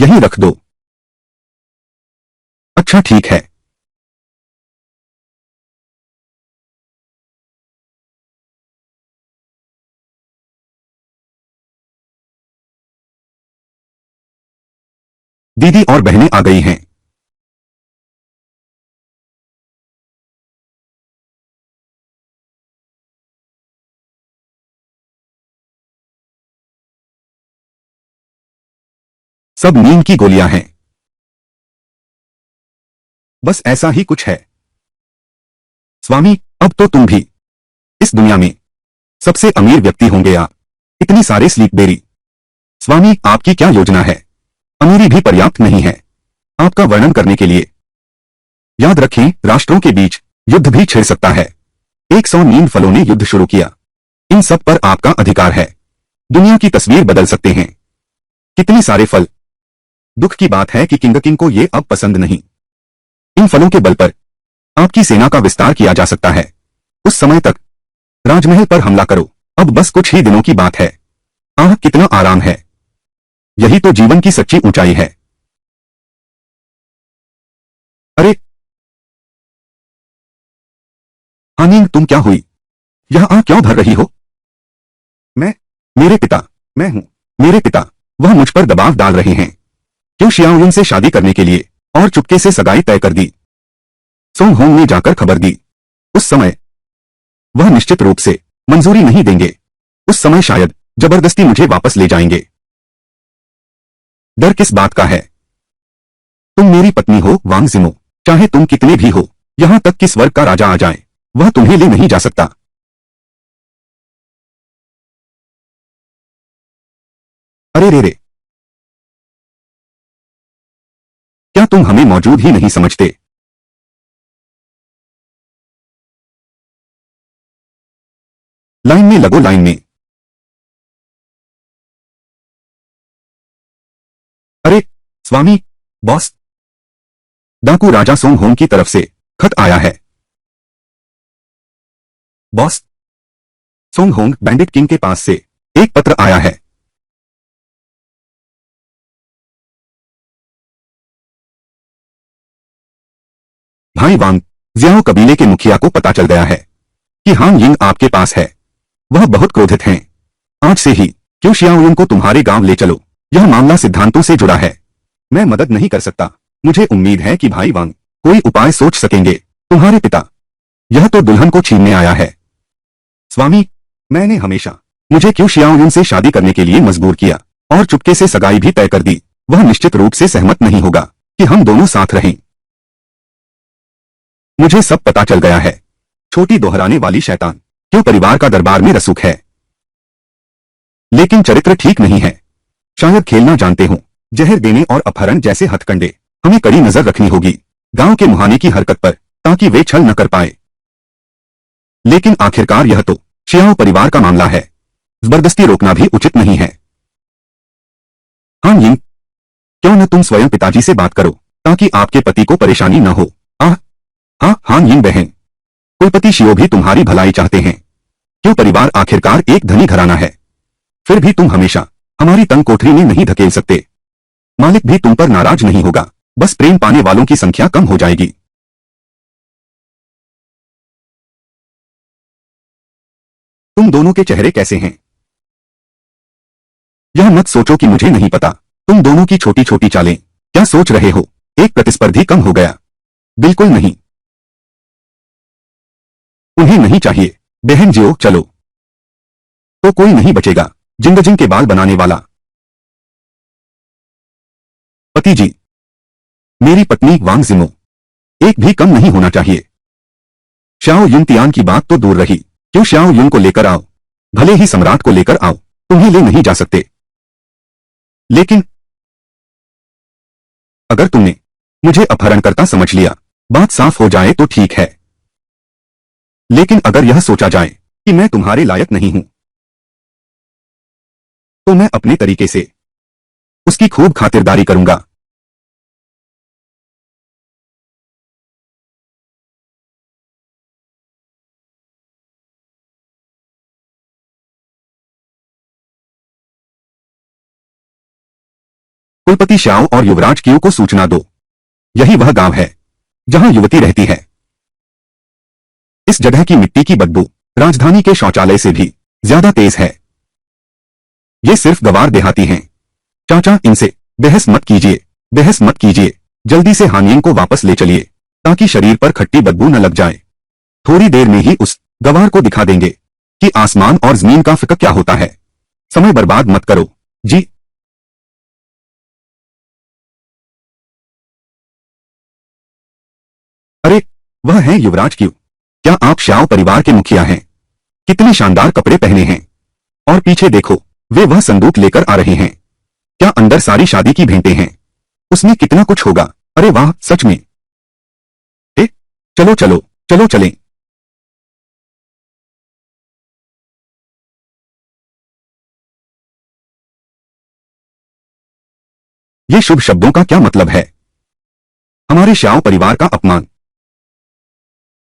यहीं रख दो। अच्छा ठीक है। दीदी और बहनें आ गई हैं। सब नींद की गोलियां हैं। बस ऐसा ही कुछ है। स्वामी, अब तो तुम भी इस दुनिया में सबसे अमीर व्यक्ति होंगे आप। इतनी सारे स्लीपबेरी। स्वामी, आपकी क्या योजना है? अमीरी भी पर्याप्त नहीं है आपका वर्णन करने के लिए। याद रखें, राष्ट्रों के बीच युद्ध भी छिड़ सकता है। 100 नींद फलों ने युद्ध शुरू किया। इन सब पर आपका अधिकार है। दुनिया की तस्वीर बदल सकते हैं। कितने सारे फल। दुख की बात है कि किंग को ये अब पसंद नहीं। इन फलों के बल पर आपकी सेना का विस्तार किया जा सकता है। उस समय तक राजमहल पर हमला करो। अब बस कुछ ही दिनों की बात है। आह, कितना आराम है। यही तो जीवन की सच्ची ऊंचाई है। अरे हानिंग, तुम क्या हुई? यह आह क्यों भर रही हो? मैं मेरे पिता मैं हूं। मेरे पिता, वह मुझ पर दबाव डाल रहे हैं। क्यों शियाओयुन से शादी करने के लिए और चुपके से सगाई तय कर दी। सोंग होंग ने जाकर खबर दी। उस समय वह निश्चित रूप से मंजूरी नहीं देंगे। उस समय शायद जबरदस्ती मुझे वापस ले जाएंगे। डर किस बात का है? तुम मेरी पत्नी हो वांग जिमो। चाहे तुम कितने भी हो, यहां तक कि स्वर्ग का राजा आ जाए, वह तुम्हें ले नहीं जा सकता। अरे रे रे, क्या तुम हमें मौजूद ही नहीं समझते? लाइन में लगो, लाइन में। अरे स्वामी, बॉस, डाकू राजा सोंग होंग की तरफ से खत आया है। Boss, song Hong bandit king के पास से एक पत्र आया है। भाई वांग, ज्याओ कबीले के मुखिया को पता चल गया है कि हांग यिंग आपके पास है। वह बहुत क्रोधित हैं। आज से ही क्यों शियाओयुन को तुम्हारे गांव ले चलो। यह मामला सिद्धांतों से जुड़ा है। मैं मदद नहीं कर सकता। मुझे उम्मीद है कि भाई वांग कोई उपाय सोच सकेंगे। तुम्हारे पिता, यह तो दुल्हन को छीनने आया है। स्वामी, मैंने हमेशा मुझे क्यों शियाओयुन से शादी करने के लिए मजबूर किया और चुपके से सगाई भी तय कर दी। वह निश्चित रूप से सहमत नहीं होगा कि हम दोनों साथ रहें। मुझे सब पता चल गया है। छोटी दोहराने वाली शैतान, क्यों परिवार का दरबार में रसूख है, लेकिन चरित्र ठीक नहीं है। शायद खेलना जानते हो। जहर देने और अपहरण जैसे हथकंडे हमें कड़ी नजर रखनी होगी गांव के मुहाने की हरकत पर, ताकि वे छल न कर पाए। लेकिन आखिरकार यह तो शियाओ परिवार का मामला है। जबरदस्ती रोकना भी उचित नहीं है। हां यिंग, क्यों न तुम स्वयं पिताजी से बात करो, ताकि आपके पति को परेशानी न हो। आह, हाँ हां यिंग बहन, कुलपति शियो भी तुम्हारी भलाई चाहते हैं। क्यों परिवार आखिरकार एक धनी घराना है। फिर भी तुम हमेशा हमारी तंग कोठरी में नहीं धकेल सकते। मालिक भी तुम पर नाराज नहीं होगा। बस प्रेम पाने वालों की संख्या कम हो जाएगी। तुम दोनों के चेहरे कैसे हैं? यह मत सोचो कि मुझे नहीं पता। तुम दोनों की छोटी छोटी चालें क्या सोच रहे हो। एक प्रतिस्पर्धी कम हो गया। बिल्कुल नहीं। उन्हें नहीं चाहिए। बहन जियो, चलो। तो कोई नहीं बचेगा जिंगजिंग के बाल बनाने वाला। पति जी, मेरी पत्नी वांग जिमो, एक भी कम नहीं होना चाहिए। श्याओ युन तियान की बात तो दूर रही, क्यों श्याओ युन को लेकर आओ। भले ही सम्राट को लेकर आओ, तुम्हें ले नहीं जा सकते। लेकिन अगर तुमने मुझे अपहरणकर्ता समझ लिया, बात साफ हो जाए तो ठीक है। लेकिन अगर यह सोचा जाए कि मैं तुम्हारे लायक नहीं हूं, तो मैं अपने तरीके से उसकी खूब खातिरदारी करूंगा। कुलपति श्याओ और युवराज क्यू को सूचना दो। यही वह गांव है जहां युवती रहती है। इस जगह की मिट्टी की बदबू राजधानी के शौचालय से भी ज्यादा तेज है। ये सिर्फ गवार देहाती हैं। चाचा, इनसे बहस मत कीजिए, बहस मत कीजिए। जल्दी से हानियन को वापस ले चलिए ताकि शरीर पर खट्टी बदबू न लग जाए। थोड़ी देर में ही उस गवार को दिखा देंगे कि आसमान और जमीन का फर्क क्या होता है। समय बर्बाद मत करो जी। अरे, वह है युवराज क्यू। क्या आप श्याओ परिवार के मुखिया हैं? कितने शानदार कपड़े पहने हैं। और पीछे देखो, वे वह संदूक लेकर आ रहे हैं। क्या अंदर सारी शादी की भेंटें हैं? उसमें कितना कुछ होगा। अरे वाह, सच में। चलो चलो चलो चलें। ये शुभ शब्दों का क्या मतलब है? हमारे श्याओ परिवार का अपमान।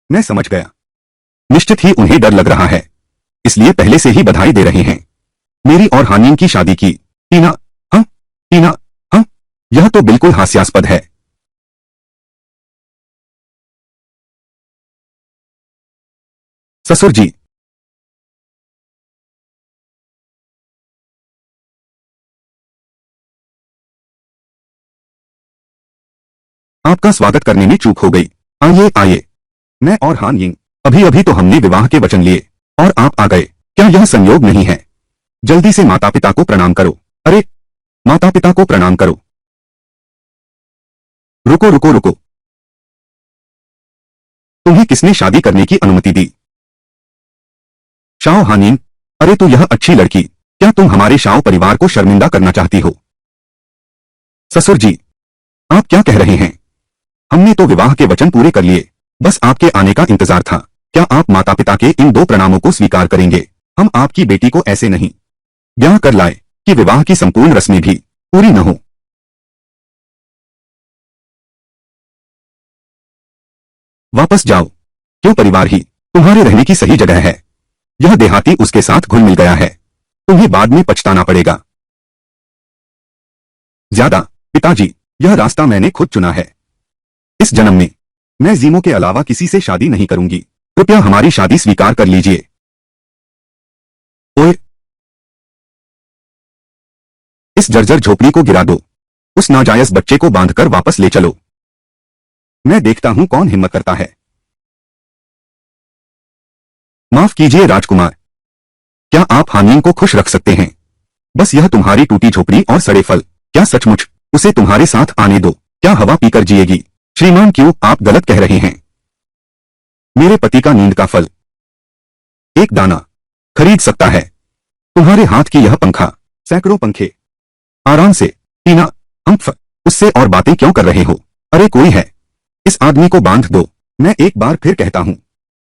मैं समझ गया। निश्चित ही उन्हें डर लग रहा है, इसलिए पहले से ही बधाई दे रहे हैं। मेरी और हानिन की शादी की। टीना, हाँ, टीना, हाँ, यह तो बिल्कुल हास्यास्पद है। ससुर जी, आपका स्वागत करने में चूक हो गई। आइए आइए। मैं और हान यिंग, अभी अभी तो हमने विवाह के वचन लिए और आप आ गए। क्या यह संयोग नहीं है? जल्दी से माता पिता को प्रणाम करो। अरे, माता पिता को प्रणाम करो। रुको रुको रुको, तुम्हें किसने शादी करने की अनुमति दी? शाओ हानिन, अरे तू यह अच्छी लड़की, क्या तुम हमारे शाओ परिवार को शर्मिंदा करना चाहती हो? ससुर जी, आप क्या कह रहे हैं? हमने तो विवाह के वचन पूरे कर लिए, बस आपके आने का इंतजार था। क्या आप माता पिता के इन दो प्रणामों को स्वीकार करेंगे? हम आपकी बेटी को ऐसे नहीं ब्याह कर लाए कि विवाह की संपूर्ण रस्में भी पूरी न हो। वापस जाओ। क्यों? परिवार ही तुम्हारे रहने की सही जगह है। यह देहाती उसके साथ घुल मिल गया है, तुम्हें बाद में पछताना पड़ेगा। ज्यादा पिताजी, यह रास्ता मैंने खुद चुना है। इस जन्म में मैं जीमो के अलावा किसी से शादी नहीं करूंगी। कृपया हमारी शादी स्वीकार कर लीजिए। ओए, इस जर्जर झोपड़ी को गिरा दो। उस नाजायज बच्चे को बांधकर वापस ले चलो। मैं देखता हूं कौन हिम्मत करता है। माफ कीजिए राजकुमार, क्या आप हानिन को खुश रख सकते हैं? बस यह तुम्हारी टूटी झोपड़ी और सड़े फल। क्या सचमुच उसे तुम्हारे साथ आने दो? क्या हवा पीकर जिएगी? श्रीमान क्यों, आप गलत कह रहे हैं। मेरे पति का नींद का फल एक दाना खरीद सकता है। तुम्हारे हाथ की यह पंखा सैकड़ों पंखे आराम से। टीना, हम उससे और बातें क्यों कर रहे हो? अरे कोई है, इस आदमी को बांध दो। मैं एक बार फिर कहता हूं,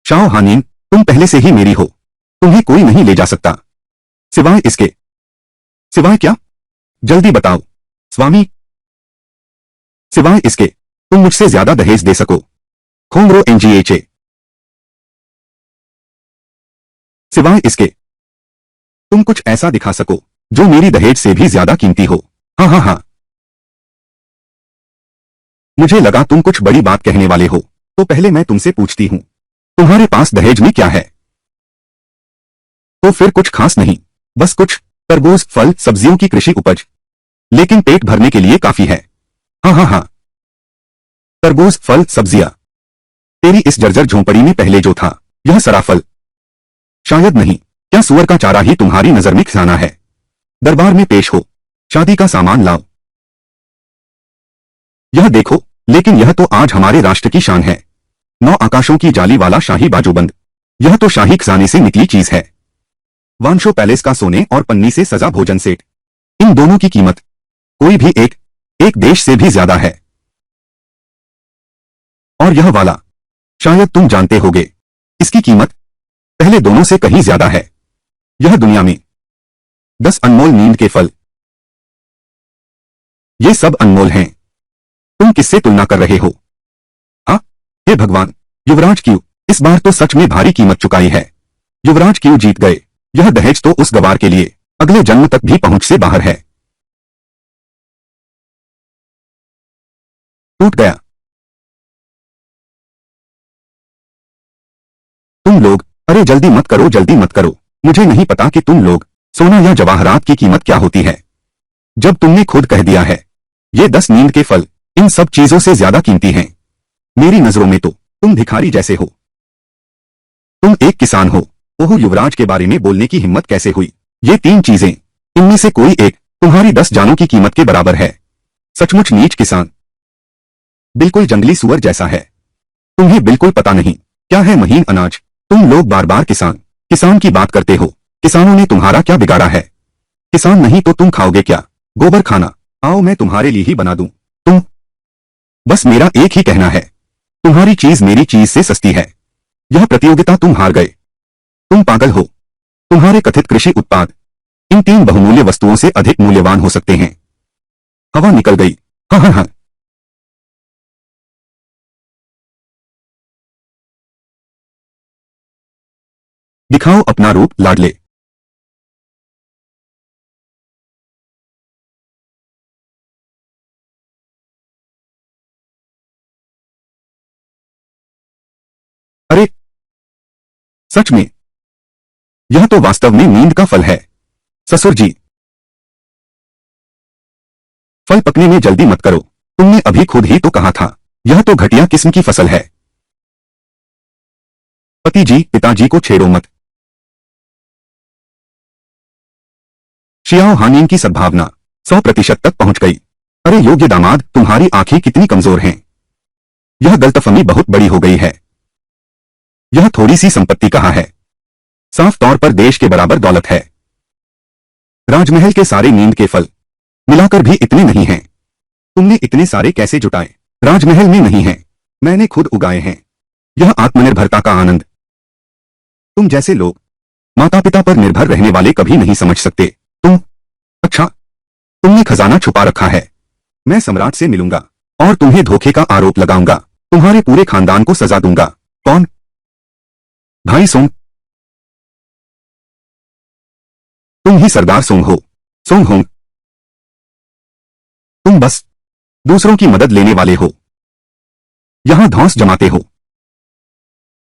शाओ हानिन, तुम पहले से ही मेरी हो। तुम्हें कोई नहीं ले जा सकता सिवाय इसके। सिवाय क्या? जल्दी बताओ स्वामी। सिवाय इसके तुम मुझसे ज्यादा दहेज दे सको। खोंगरो एनजीएचए। सिवाय इसके तुम कुछ ऐसा दिखा सको जो मेरी दहेज से भी ज्यादा कीमती हो। हाँ हाँ हाँ, मुझे लगा तुम कुछ बड़ी बात कहने वाले हो, तो पहले मैं तुमसे पूछती हूं, तुम्हारे पास दहेज में क्या है? तो फिर कुछ खास नहीं, बस कुछ तरबूज, फल, सब्जियों की कृषि उपज। लेकिन पेट भरने के लिए काफी है। हाँ हाँ हाँ, तरबूज, फल, सब्जियां। तेरी इस जर्जर झोंपड़ी में पहले जो था, यह सराफल शायद नहीं। क्या सुअर का चारा ही तुम्हारी नजर में खिलाना है? दरबार में पेश हो, शादी का सामान लाओ। यह देखो, लेकिन यह तो आज हमारे राष्ट्र की शान है। 9 आकाशों की जाली वाला शाही बाजूबंद। यह तो शाही खजाने से निकली चीज है। वानशो पैलेस का सोने और पन्नी से सजा भोजन सेट। इन दोनों की कीमत कोई भी एक देश से भी ज्यादा है। और यह वाला शायद तुम जानते होगे, इसकी कीमत पहले दोनों से कहीं ज्यादा है। यह दुनिया में 10 अनमोल नींद के फल। ये सब अनमोल हैं। तुम किससे तुलना कर रहे हो? हाँ, हे भगवान, युवराज क्यू इस बार तो सच में भारी कीमत चुकाई है। युवराज क्यू जीत गए। यह दहेज तो उस गवार के लिए अगले जन्म तक भी पहुंच से बाहर है। टूट गया। तुम लोग, अरे जल्दी मत करो, जल्दी मत करो। मुझे नहीं पता कि तुम लोग, सोना या जवाहरात की कीमत क्या होती है। जब तुमने खुद कह दिया है, ये 10 नींद के फल इन सब चीजों से ज्यादा कीमती हैं। मेरी नजरों में तो तुम भिखारी जैसे हो। तुम एक किसान हो। ओह, युवराज के बारे में बोलने की हिम्मत कैसे हुई? ये 3 चीजें, इनमें से कोई एक तुम्हारी 10 जानों की कीमत के बराबर है। सचमुच नीच किसान, बिल्कुल जंगली सुअर जैसा है। तुम्हें बिल्कुल पता नहीं क्या है महीन अनाज। तुम लोग बार बार किसान किसान की बात करते हो। किसानों ने तुम्हारा क्या बिगाड़ा है? किसान नहीं तो तुम खाओगे क्या? गोबर खाना। आओ मैं तुम्हारे लिए ही बना दूं। तुम, बस मेरा एक ही कहना है, तुम्हारी चीज मेरी चीज से सस्ती है। यह प्रतियोगिता तुम हार गए। तुम पागल हो। तुम्हारे कथित कृषि उत्पाद इन 3 बहुमूल्य वस्तुओं से अधिक मूल्यवान हो सकते हैं। हवा निकल गई। हाँ हाँ हाँ। दिखाओ अपना रूप लाडले। अरे सच में, यह तो वास्तव में नींद का फल है। ससुर जी, फल पकने में जल्दी मत करो। तुमने अभी खुद ही तो कहा था, यह तो घटिया किस्म की फसल है। पति जी, पिताजी को छेड़ो मत। शियाओ हानिन की सद्भावना 100% तक पहुंच गई। अरे योग्य दामाद, तुम्हारी आंखें कितनी कमजोर हैं। यह गलतफहमी बहुत बड़ी हो गई है। यह थोड़ी सी संपत्ति कहाँ है? साफ तौर पर देश के बराबर दौलत है। राजमहल के सारे नींद के फल मिलाकर भी इतने नहीं हैं। तुमने इतने सारे कैसे जुटाए? राजमहल में नहीं है, मैंने खुद उगाए हैं। यह आत्मनिर्भरता का आनंद। तुम जैसे लोग माता पिता पर निर्भर रहने वाले कभी नहीं समझ सकते। तुम, अच्छा, तुमने खजाना छुपा रखा है। मैं सम्राट से मिलूंगा और तुम्हें धोखे का आरोप लगाऊंगा। तुम्हारे पूरे खानदान को सजा दूंगा। कौन? भाई सोंग। तुम ही सरदार सोंग हो। Song Hong. तुम बस दूसरों की मदद लेने वाले हो, यहां धौंस जमाते हो।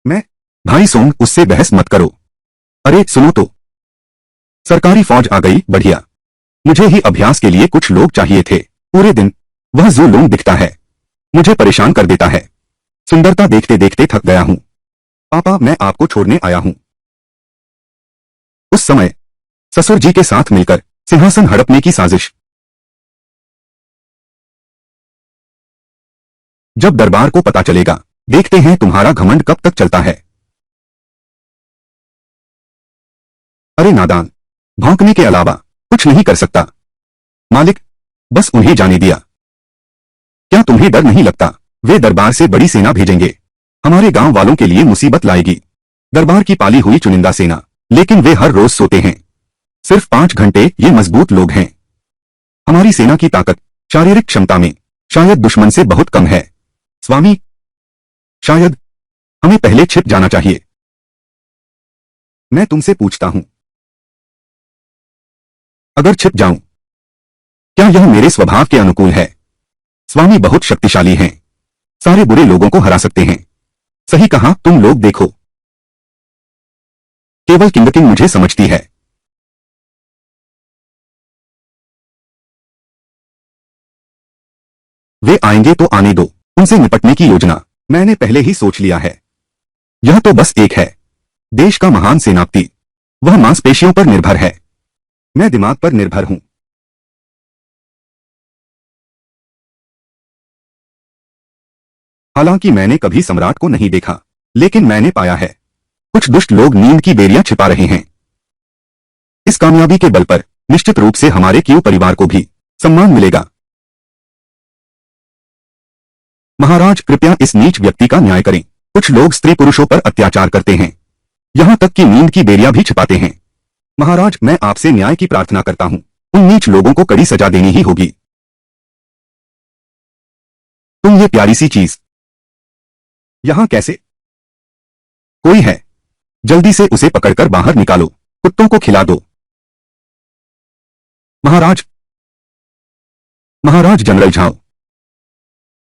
मैं, भाई सोंग, उससे बहस मत करो। अरे सुनो तो, सरकारी फौज आ गई, बढ़िया। मुझे ही अभ्यास के लिए कुछ लोग चाहिए थे। पूरे दिन वह जू लूंग दिखता है, मुझे परेशान कर देता है। सुंदरता देखते देखते थक गया हूं। पापा, मैं आपको छोड़ने आया हूं। उस समय ससुर जी के साथ मिलकर सिंहासन हड़पने की साजिश। जब दरबार को पता चलेगा, देखते हैं तुम्हारा घमंड कब तक चलता है। अरे नादान, भौंकने के अलावा कुछ नहीं कर सकता। मालिक, बस उन्हें जाने दिया। क्या तुम्हें डर नहीं लगता? वे दरबार से बड़ी सेना भेजेंगे, हमारे गांव वालों के लिए मुसीबत लाएगी। दरबार की पाली हुई चुनिंदा सेना, लेकिन वे हर रोज सोते हैं। सिर्फ 5 घंटे। ये मजबूत लोग हैं। हमारी सेना की ताकत शारीरिक क्षमता में शायद दुश्मन से बहुत कम है। स्वामी, शायद हमें पहले छिप जाना चाहिए। मैं तुमसे पूछता हूं, अगर छिप जाऊं, क्या यह मेरे स्वभाव के अनुकूल है? स्वामी बहुत शक्तिशाली हैं, सारे बुरे लोगों को हरा सकते हैं। सही कहा, तुम लोग देखो, केवल किंगकिंग मुझे समझती है। वे आएंगे तो आने दो। उनसे निपटने की योजना मैंने पहले ही सोच लिया है। यह तो बस एक है, देश का महान सेनापति। वह मांसपेशियों पर निर्भर है, मैं दिमाग पर निर्भर हूं। हालांकि मैंने कभी सम्राट को नहीं देखा, लेकिन मैंने पाया है कुछ दुष्ट लोग नींद की बेरियां छिपा रहे हैं। इस कामयाबी के बल पर निश्चित रूप से हमारे क्यू परिवार को भी सम्मान मिलेगा। महाराज, कृपया इस नीच व्यक्ति का न्याय करें। कुछ लोग स्त्री पुरुषों पर अत्याचार करते हैं, यहां तक कि नींद की बेरियां भी छिपाते हैं। महाराज, मैं आपसे न्याय की प्रार्थना करता हूं। उन नीच लोगों को कड़ी सजा देनी ही होगी। तुम ये प्यारी सी चीज यहां कैसे? कोई है, जल्दी से उसे पकड़कर बाहर निकालो, कुत्तों को खिला दो। महाराज, महाराज जनरल झाओ।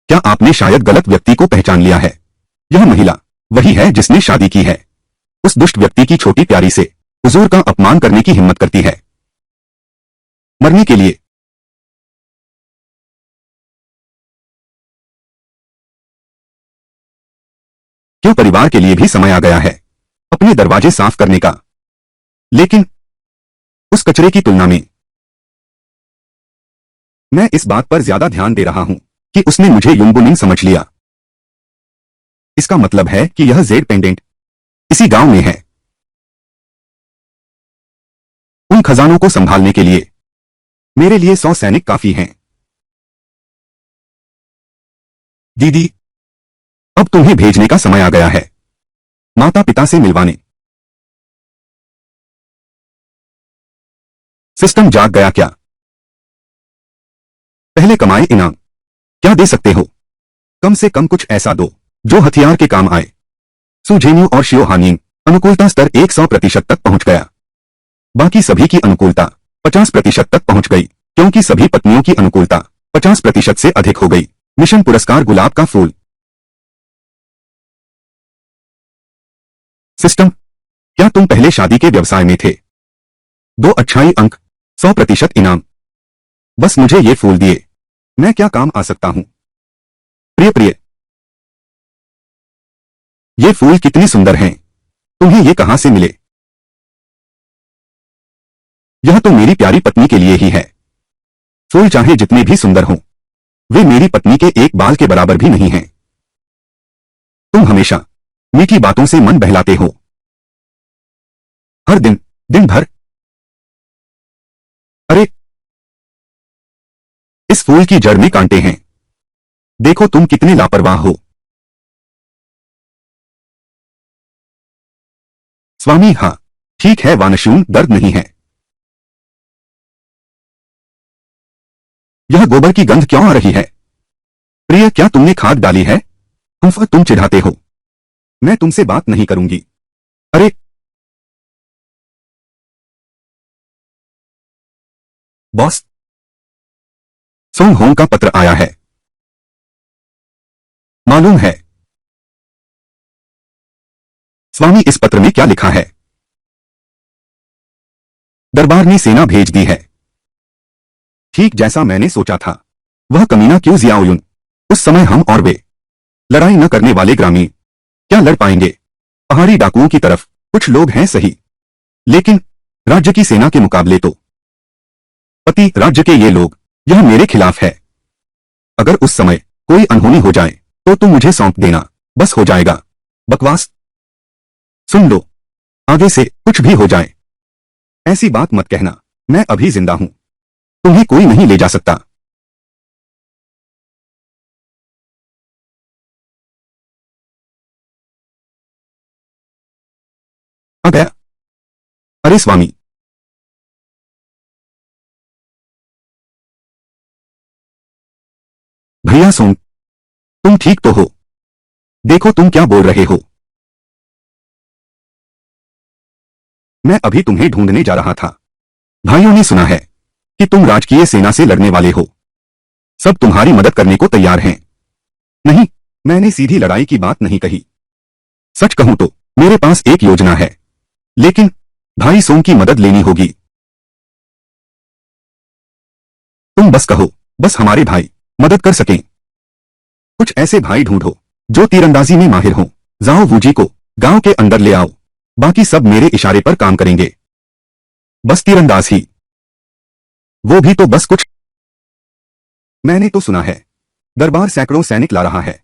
क्या आपने शायद गलत व्यक्ति को पहचान लिया है? यह महिला वही है जिसने शादी की है। उस दुष्ट व्यक्ति की छोटी प्यारी से हुजूर का अपमान करने की हिम्मत करती है। मरने के लिए। क्यों परिवार के लिए भी समय आ गया है अपने दरवाजे साफ करने का। लेकिन उस कचरे की तुलना में मैं इस बात पर ज्यादा ध्यान दे रहा हूं कि उसने मुझे युंगबुनिंग समझ लिया। इसका मतलब है कि यह जेड पेंडेंट इसी गांव में है। उन खजानों को संभालने के लिए मेरे लिए 100 सैनिक काफी हैं। दीदी, अब तुम्हें भेजने का समय आ गया है माता पिता से मिलवाने। सिस्टम जाग गया क्या? पहले कमाए इनाम क्या दे सकते हो? कम से कम कुछ ऐसा दो जो हथियार के काम आए। सुझेन्यू और शियोहानिंग अनुकूलता स्तर 100% तक पहुंच गया। बाकी सभी की अनुकूलता 50% तक पहुंच गई, क्योंकि सभी पत्नियों की अनुकूलता 50% से अधिक हो गई। मिशन पुरस्कार गुलाब का फूल। सिस्टम, क्या तुम पहले शादी के व्यवसाय में थे? 2 अच्छाई अंक, 100% इनाम। बस मुझे ये फूल दिए, मैं क्या काम आ सकता हूं? प्रिय प्रिय, ये फूल कितने सुंदर हैं। तुम्हें ये कहां से मिले? यह तो मेरी प्यारी पत्नी के लिए ही है। फूल चाहे जितने भी सुंदर हों, वे मेरी पत्नी के एक बाल के बराबर भी नहीं हैं। तुम हमेशा मीठी बातों से मन बहलाते हो। हर दिन, दिन भर। अरे, इस फूल की जड़ में कांटे हैं। देखो तुम कितने लापरवाह हो। स्वामी, हाँ ठीक है वानशून, दर्द नहीं है। यह गोबर की गंध क्यों आ रही है? प्रिय, क्या तुमने खाद डाली है? तुम चिढ़ाते हो। मैं तुमसे बात नहीं करूंगी। अरे, बॉस, सोंग होंग का पत्र आया है। मालूम है। स्वामी, इस पत्र में क्या लिखा है? दरबार ने सेना भेज दी है। ठीक जैसा मैंने सोचा था। वह कमीना क्यों जियाओयुन। उस समय हम और वे लड़ाई न करने वाले ग्रामीण क्या लड़ पाएंगे? पहाड़ी डाकुओं की तरफ कुछ लोग हैं सही, लेकिन राज्य की सेना के मुकाबले तो पति राज्य के ये लोग, यह मेरे खिलाफ है। अगर उस समय कोई अनहोनी हो जाए तो तुम मुझे सौंप देना, बस हो जाएगा। बकवास। सुन लो, आगे से कुछ भी हो जाए ऐसी बात मत कहना। मैं अभी जिंदा हूं, तुम्हें कोई नहीं ले जा सकता। आ गया। अरे स्वामी, भैया सोम, तुम ठीक तो हो? देखो तुम क्या बोल रहे हो। मैं अभी तुम्हें ढूंढने जा रहा था। भाइयों ने सुना है कि तुम राजकीय सेना से लड़ने वाले हो। सब तुम्हारी मदद करने को तैयार हैं। नहीं, मैंने सीधी लड़ाई की बात नहीं कही। सच कहूं तो मेरे पास एक योजना है, लेकिन भाई सोम की मदद लेनी होगी। तुम बस कहो, बस हमारे भाई मदद कर सकें। कुछ ऐसे भाई ढूंढो जो तीरंदाजी में माहिर हों। जाओ वूजी को गांव के अंदर ले आओ। बाकी सब मेरे इशारे पर काम करेंगे। बस तीरंदाज ही, वो भी तो बस कुछ। मैंने तो सुना है दरबार सैकड़ों सैनिक ला रहा है।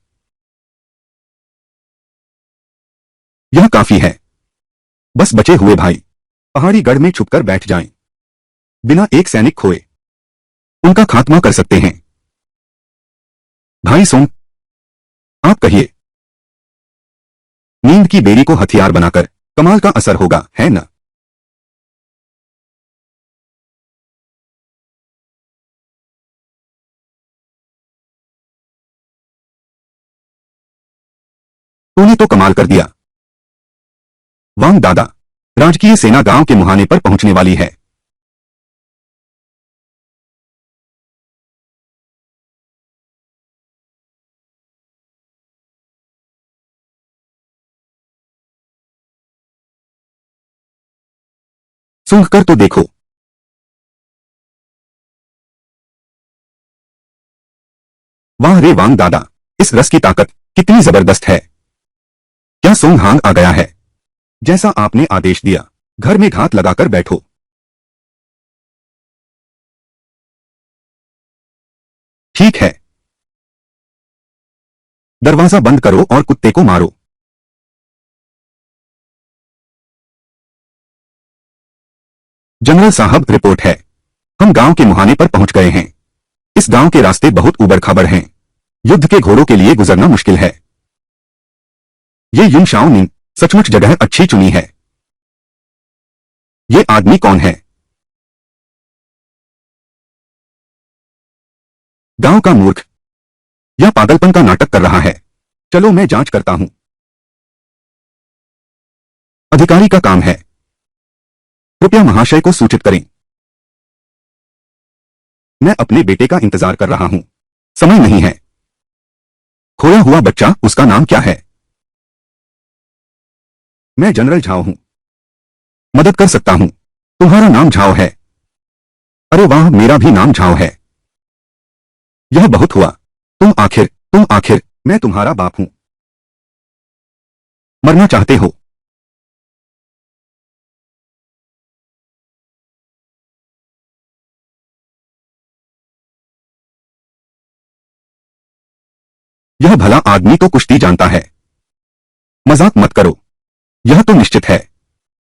यह काफी है। बस बचे हुए भाई पहाड़ी गढ़ में छुपकर बैठ जाएं। बिना एक सैनिक खोए उनका खात्मा कर सकते हैं। भाई सोम, आप कहिए। नींद की बेड़ी को हथियार बनाकर कमाल का असर होगा, है ना? तूने तो कमाल कर दिया। वांग दादा, राजकीय सेना गांव के मुहाने पर पहुंचने वाली है। सूंघ कर तो देखो। वाह रे वांग दादा, इस रस की ताकत कितनी जबरदस्त है। क्या सोंग हांग आ गया है। जैसा आपने आदेश दिया, घर में घात लगाकर बैठो। ठीक है, दरवाजा बंद करो और कुत्ते को मारो। जनरल साहब, रिपोर्ट है। हम गांव के मुहाने पर पहुंच गए हैं। इस गांव के रास्ते बहुत ऊबड़-खाबड़ हैं। युद्ध के घोड़ों के लिए गुजरना मुश्किल है। ये युन शाओ निंग सचमुच जगह अच्छी चुनी है। ये आदमी कौन है? गांव का मूर्ख या पागलपन का नाटक कर रहा है। चलो मैं जांच करता हूं। अधिकारी का काम है। कृपया महाशय को सूचित करें। मैं अपने बेटे का इंतजार कर रहा हूं। समय नहीं है। खोया हुआ बच्चा, उसका नाम क्या है? मैं जनरल झाओ हूं। मदद कर सकता हूं। तुम्हारा नाम झाओ है? अरे वाह, मेरा भी नाम झाओ है। यह बहुत हुआ। तुम आखिर, मैं तुम्हारा बाप हूं। मरना चाहते हो? यह भला आदमी तो कुश्ती जानता है। मजाक मत करो। यह तो निश्चित है।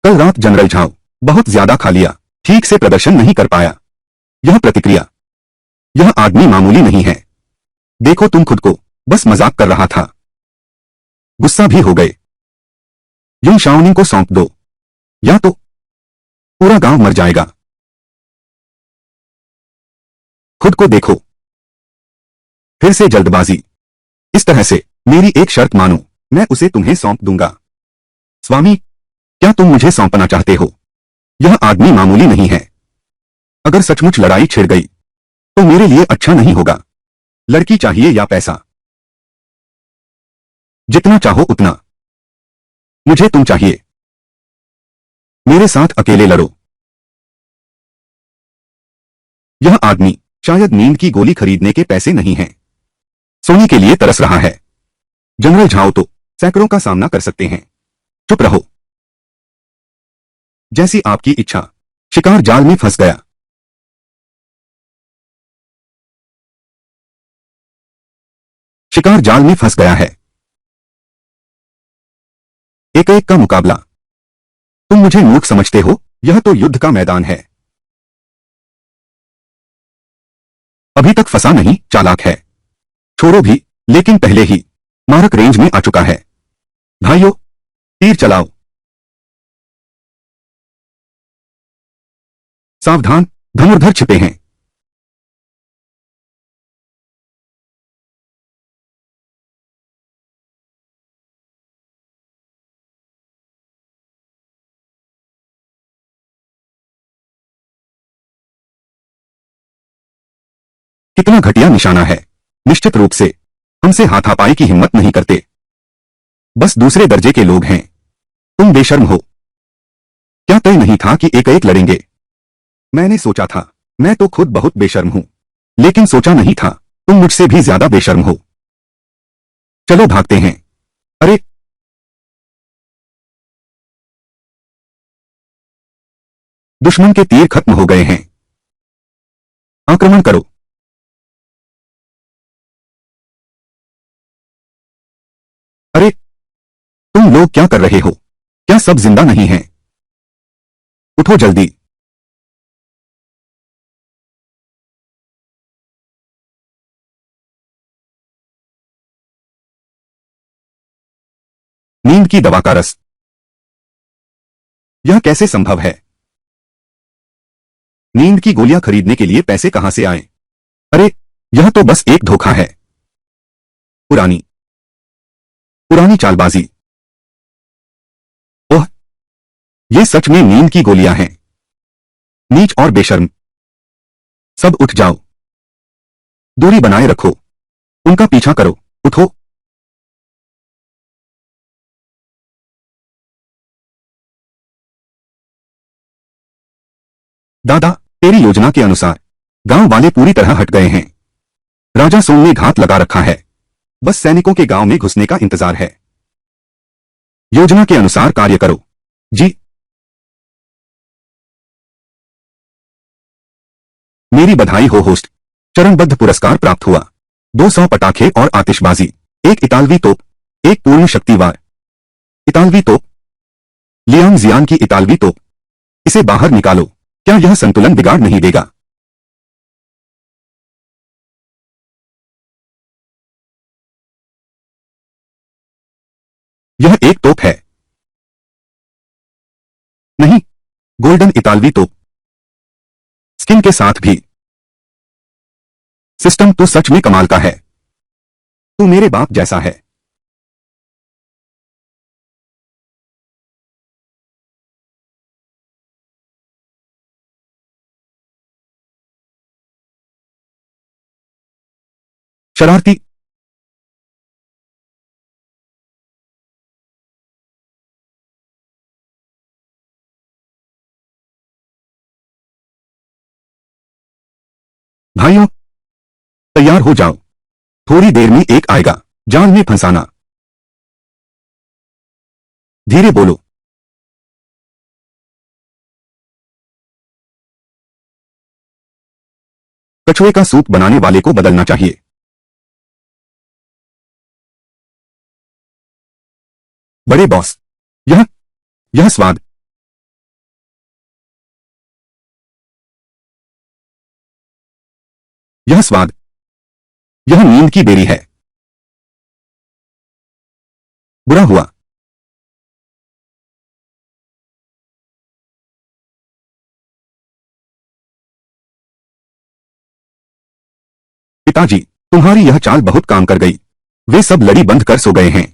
कल रात जनरल झाओ बहुत ज्यादा खा लिया, ठीक से प्रदर्शन नहीं कर पाया। यह प्रतिक्रिया। यह आदमी मामूली नहीं है। देखो, तुम खुद को बस मजाक कर रहा था। गुस्सा भी हो गए। युन शाओनिंग को सौंप दो, या तो पूरा गांव मर जाएगा। खुद को देखो। फिर से जल्दबाजी। इस तरह से मेरी एक शर्त मानो, मैं उसे तुम्हें सौंप दूंगा। स्वामी, क्या तुम मुझे सौंपना चाहते हो? यह आदमी मामूली नहीं है। अगर सचमुच लड़ाई छिड़ गई तो मेरे लिए अच्छा नहीं होगा। लड़की चाहिए या पैसा? जितना चाहो उतना। मुझे तुम चाहिए। मेरे साथ अकेले लड़ो। यह आदमी शायद नींद की गोली खरीदने के पैसे नहीं हैं। सोने के लिए तरस रहा है। जनरल झाओ तो सैकड़ों का सामना कर सकते हैं। चुप रहो। जैसी आपकी इच्छा। शिकार जाल में फंस गया। शिकार जाल में फंस गया है। एक एक का मुकाबला। तुम मुझे मूर्ख समझते हो? यह तो युद्ध का मैदान है। अभी तक फंसा नहीं, चालाक है। छोड़ो भी, लेकिन पहले ही मारक रेंज में आ चुका है। भाइयों, तीर चलाओ। सावधान, धनुर्धर छिपे हैं। कितना घटिया निशाना है। निश्चित रूप से हमसे हाथापाई की हिम्मत नहीं करते। बस दूसरे दर्जे के लोग हैं। तुम बेशर्म हो। क्या तय नहीं था कि एक एक लड़ेंगे? मैंने सोचा था। मैं तो खुद बहुत बेशर्म हूं, लेकिन सोचा नहीं था तुम मुझसे भी ज्यादा बेशर्म हो। चलो भागते हैं। अरे, दुश्मन के तीर खत्म हो गए हैं। आक्रमण करो। अरे, तुम लोग क्या कर रहे हो? क्या सब जिंदा नहीं हैं? उठो जल्दी। नींद की दवा का रस। यह कैसे संभव है? नींद की गोलियां खरीदने के लिए पैसे कहां से आए? अरे, यह तो बस एक धोखा है। पुरानी पुरानी चालबाजी। ओह, ये सच में नींद की गोलियां हैं। नीच और बेशर्म। सब उठ जाओ। दूरी बनाए रखो। उनका पीछा करो। उठो। दादा, तेरी योजना के अनुसार गांव वाले पूरी तरह हट गए हैं। राजा सोम ने घात लगा रखा है। बस सैनिकों के गांव में घुसने का इंतजार है। योजना के अनुसार कार्य करो। जी। मेरी बधाई हो होस्ट। चरणबद्ध पुरस्कार प्राप्त हुआ। 200 पटाखे और आतिशबाजी, एक इतालवी तोप, एक पूर्ण शक्ति वार। इतालवी तोप, लियांग जियान की इतालवी तोप। इसे बाहर निकालो। क्या यह संतुलन बिगाड़ नहीं देगा? यह एक तोप है। नहीं, गोल्डन इतालवी तोप, स्किन के साथ भी। सिस्टम तो सच में कमाल का है। तू मेरे बाप जैसा है। शरारती। भाइयों, तैयार हो जाओ। थोड़ी देर में एक आएगा जाल में फंसाना। धीरे बोलो। कछुए का सूप बनाने वाले को बदलना चाहिए। बड़े बॉस, यह स्वाद। यह स्वाद। यह नींद की बेरी है। बुरा हुआ। पिताजी, तुम्हारी यह चाल बहुत काम कर गई। वे सब लड़ी बंद कर सो गए हैं।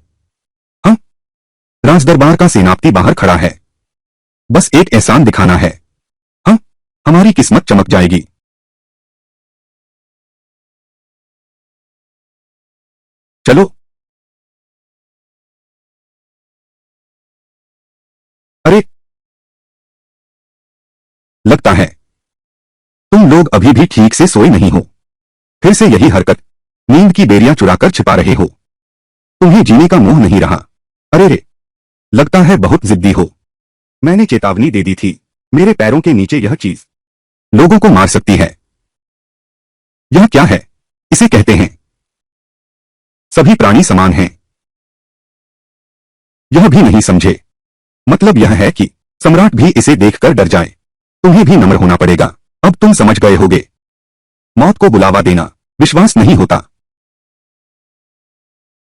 हाँ, राजदरबार का सेनापति बाहर खड़ा है। बस एक एहसान दिखाना है। हाँ, हमारी किस्मत चमक जाएगी। चलो। अरे, लगता है तुम लोग अभी भी ठीक से सोए नहीं हो। फिर से यही हरकत। नींद की बेरियां चुराकर छिपा रहे हो। तुम्हें जीने का मोह नहीं रहा। अरे रे, लगता है बहुत जिद्दी हो। मैंने चेतावनी दे दी थी। मेरे पैरों के नीचे यह चीज लोगों को मार सकती है। यह क्या है? इसे कहते हैं सभी प्राणी समान हैं। यह भी नहीं समझे। मतलब यह है कि सम्राट भी इसे देखकर डर जाए। तुम्हें भी नम्र होना पड़ेगा। अब तुम समझ गए होगे। मौत को बुलावा देना विश्वास नहीं होता।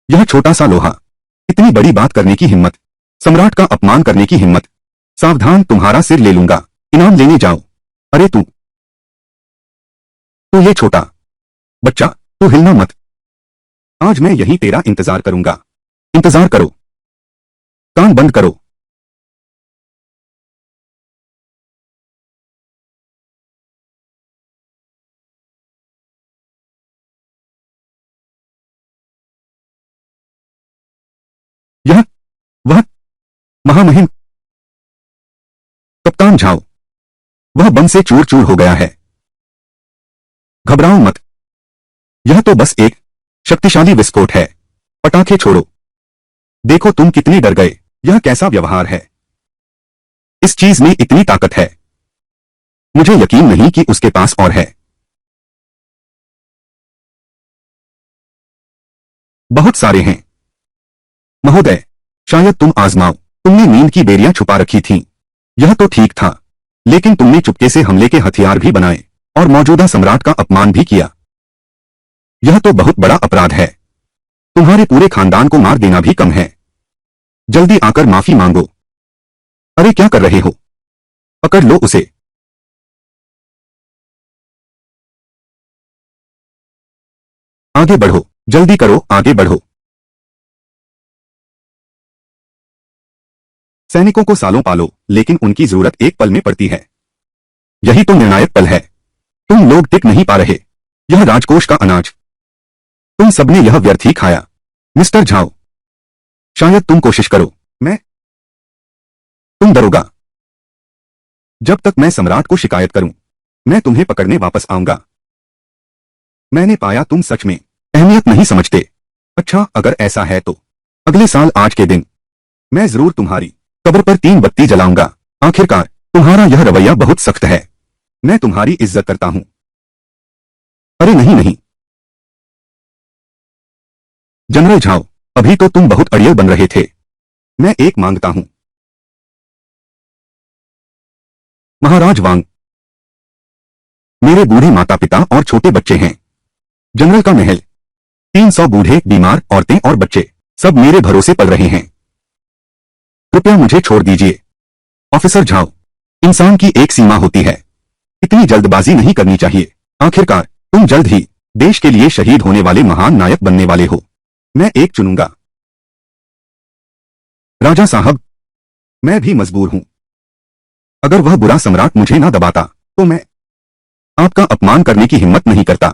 यह छोटा सा लोहा, इतनी बड़ी बात करने की हिम्मत, सम्राट का अपमान करने की हिम्मत। सावधान, तुम्हारा सिर ले लूंगा। इनाम लेने जाओ। अरे तू ये छोटा बच्चा, तू हिलना मत। आज मैं यहीं तेरा इंतजार करूंगा। इंतजार करो। कान बंद करो। यह वह महामहिम कप्तान झाओ, वह बम से चूर चूर हो गया है। घबराओ मत। यह तो बस एक शक्तिशाली विस्फोट है। पटाखे छोड़ो। देखो तुम कितने डर गए। यह कैसा व्यवहार है? इस चीज में इतनी ताकत है। मुझे यकीन नहीं कि उसके पास और है। बहुत सारे हैं महोदय। शायद तुम आजमाओ। तुमने नींद की बेरियां छुपा रखी थीं। यह तो ठीक था, लेकिन तुमने चुपके से हमले के हथियार भी बनाए और मौजूदा सम्राट का अपमान भी किया। यह तो बहुत बड़ा अपराध है। तुम्हारे पूरे खानदान को मार देना भी कम है। जल्दी आकर माफी मांगो। अरे क्या कर रहे हो? पकड़ लो उसे। आगे बढ़ो, जल्दी करो, आगे बढ़ो। सैनिकों को सालों पालो, लेकिन उनकी जरूरत एक पल में पड़ती है। यही तो निर्णायक पल है। तुम लोग टिक नहीं पा रहे। यह राजकोष का अनाज तुम सबने यह व्यर्थ ही खाया। मिस्टर झाओ, शायद तुम कोशिश करो। मैं? तुम डरोगा। जब तक मैं सम्राट को शिकायत करूं, मैं तुम्हें पकड़ने वापस आऊंगा। मैंने पाया तुम सच में अहमियत नहीं समझते। अच्छा, अगर ऐसा है तो अगले साल आज के दिन मैं जरूर तुम्हारी कब्र पर 3 बत्ती जलाऊंगा। आखिरकार तुम्हारा यह रवैया बहुत सख्त है। मैं तुम्हारी इज्जत करता हूं। अरे नहीं नहीं जनरल झाओ, अभी तो तुम बहुत अड़ियल बन रहे थे। मैं एक मांगता हूं। महाराज वांग, मेरे बूढ़े माता पिता और छोटे बच्चे हैं। जनरल का महल, 300 बूढ़े बीमार औरतें और बच्चे सब मेरे भरोसे पल रहे हैं। कृपया मुझे छोड़ दीजिए। ऑफिसर झाओ, इंसान की एक सीमा होती है। इतनी जल्दबाजी नहीं करनी चाहिए। आखिरकार तुम जल्द ही देश के लिए शहीद होने वाले महान नायक बनने वाले हो। मैं एक चुनूंगा। राजा साहब, मैं भी मजबूर हूं। अगर वह बुरा सम्राट मुझे ना दबाता तो मैं आपका अपमान करने की हिम्मत नहीं करता।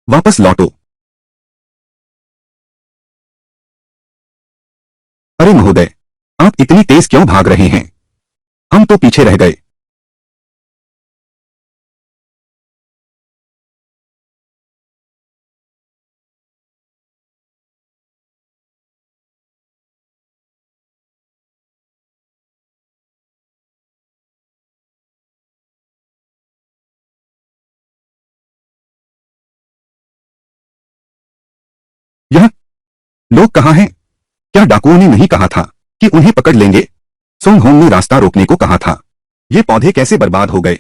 वापस लौटो। अरे महोदय, आप इतनी तेज क्यों भाग रहे हैं? हम तो पीछे रह गए। यह लोग कहाँ हैं? क्या डाकुओं ने नहीं कहा था कि उन्हें पकड़ लेंगे? सोंग होंग ने रास्ता रोकने को कहा था। ये पौधे कैसे बर्बाद हो गए?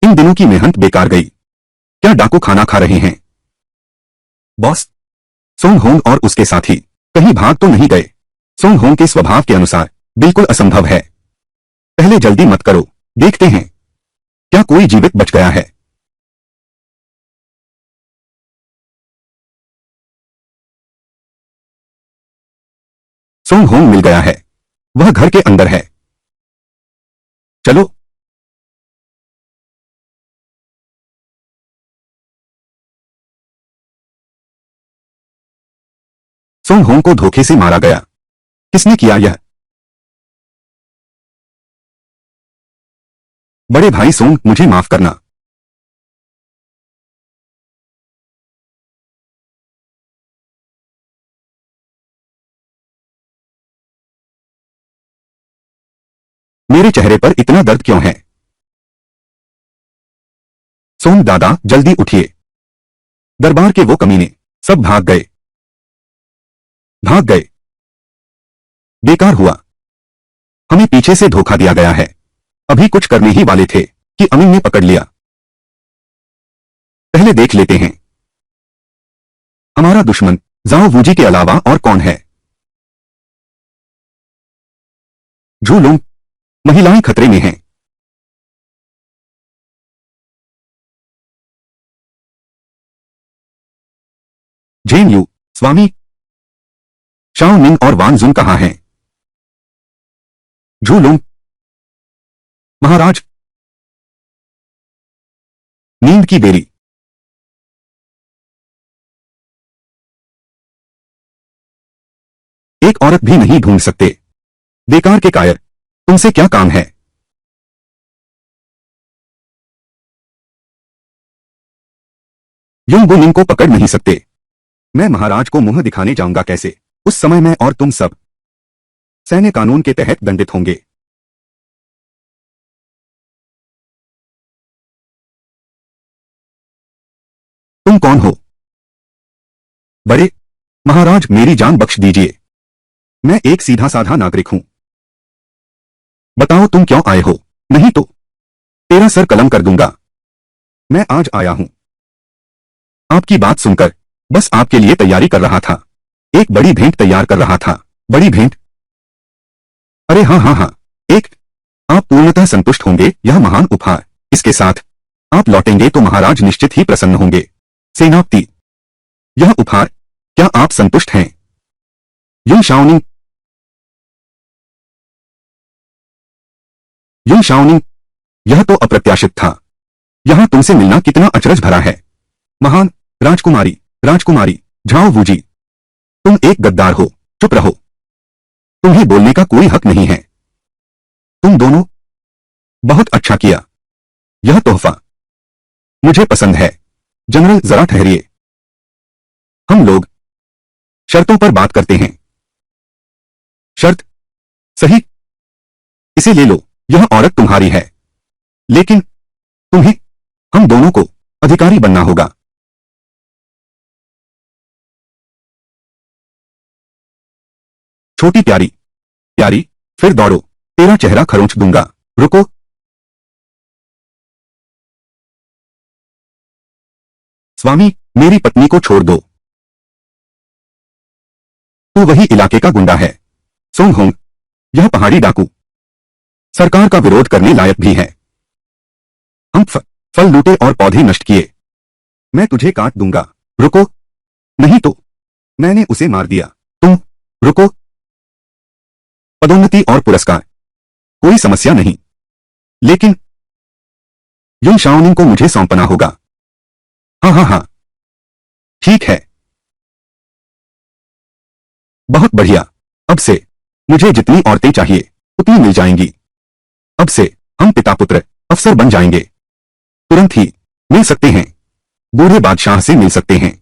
इन दिनों की मेहनत बेकार गई। क्या डाकू खाना खा रहे हैं? बॉस, सोंग होंग और उसके साथी कहीं भाग तो नहीं गए? सोंग होंग के स्वभाव के अनुसार बिल्कुल असंभव है। पहले जल्दी मत करो, देखते हैं क्या कोई जीवित बच गया है। सोंग होंग मिल गया है। वह घर के अंदर है। चलो। सोंग होंग को धोखे से मारा गया। किसने किया यह? बड़े भाई सोंग, मुझे माफ करना। मेरे चेहरे पर इतना दर्द क्यों है? सोंग दादा, जल्दी उठिए। दरबार के वो कमीने सब भाग गए। भाग गए। बेकार हुआ। हमें पीछे से धोखा दिया गया है। अभी कुछ करने ही वाले थे कि अमीन ने पकड़ लिया। पहले देख लेते हैं हमारा दुश्मन जाओ वूजी के अलावा और कौन है। झूलूं, महिलाएं खतरे में हैं। जेन यू, स्वामी, शाओ निंग और वान जुन कहाँ हैं? झूलूं, महाराज, नींद की देरी। एक औरत भी नहीं ढूंढ सकते। बेकार के कायर, तुमसे क्या काम है? युंग बुनिंग को पकड़ नहीं सकते। मैं महाराज को मुंह दिखाने जाऊंगा कैसे? उस समय मैं और तुम सब सैन्य कानून के तहत दंडित होंगे। तुम कौन हो? बड़े महाराज, मेरी जान बख्श दीजिए। मैं एक सीधा साधा नागरिक हूं। बताओ तुम क्यों आए हो? नहीं तो तेरा सर कलम कर दूंगा। मैं आज आया हूं आपकी बात सुनकर। बस आपके लिए तैयारी कर रहा था। एक बड़ी भेंट तैयार कर रहा था। बड़ी भेंट? अरे हाँ हाँ हाँ, एक। आप पूर्णतः संतुष्ट होंगे यह महान उपहार। इसके साथ आप लौटेंगे तो महाराज निश्चित ही प्रसन्न होंगे। सेनापति, यह उपहार, क्या आप संतुष्ट हैं? युंग शाओनिंग, युंग शाओनिंग, यह तो अप्रत्याशित था। यहां तुमसे मिलना कितना अचरज भरा है। महान राजकुमारी, राजकुमारी झाओ वूजी, तुम एक गद्दार हो। चुप रहो। तुम्हें बोलने का कोई हक नहीं है। तुम दोनों बहुत अच्छा किया। यह तोहफा मुझे पसंद है। जनरल जरा ठहरिए। हम लोग शर्तों पर बात करते हैं। शर्त? सही, इसे ले लो। यह औरत तुम्हारी है, लेकिन तुम्हें हम दोनों को अधिकारी बनना होगा। छोटी प्यारी, प्यारी, फिर दौड़ो, तेरा चेहरा खरोंच दूंगा। रुको। स्वामी, मेरी पत्नी को छोड़ दो। तू वही इलाके का गुंडा है, सोंग होंग। यह पहाड़ी डाकू सरकार का विरोध करने लायक भी है। हम फल लूटे और पौधे नष्ट किए। मैं तुझे काट दूंगा। रुको। नहीं तो मैंने उसे मार दिया। तुम रुको। पदोन्नति और पुरस्कार कोई समस्या नहीं, लेकिन युन शाओनिंग को मुझे सौंपना होगा। हाँ हाँ हाँ, ठीक है। बहुत बढ़िया। अब से मुझे जितनी औरतें चाहिए उतनी मिल जाएंगी। अब से हम पिता पुत्र अफसर बन जाएंगे। तुरंत ही मिल सकते हैं। बूढ़े बादशाह से मिल सकते हैं।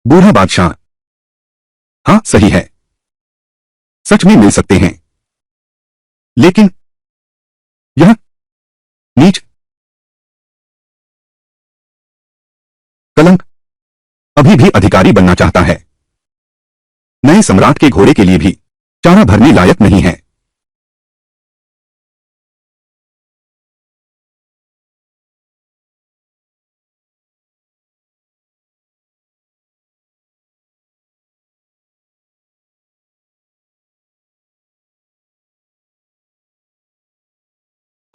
बूढ़ा बादशाह? हाँ सही है, सच में मिल सकते हैं। लेकिन यह नीच कलंक अभी भी अधिकारी बनना चाहता है। नए सम्राट के घोड़े के लिए भी चारा भरने लायक नहीं है।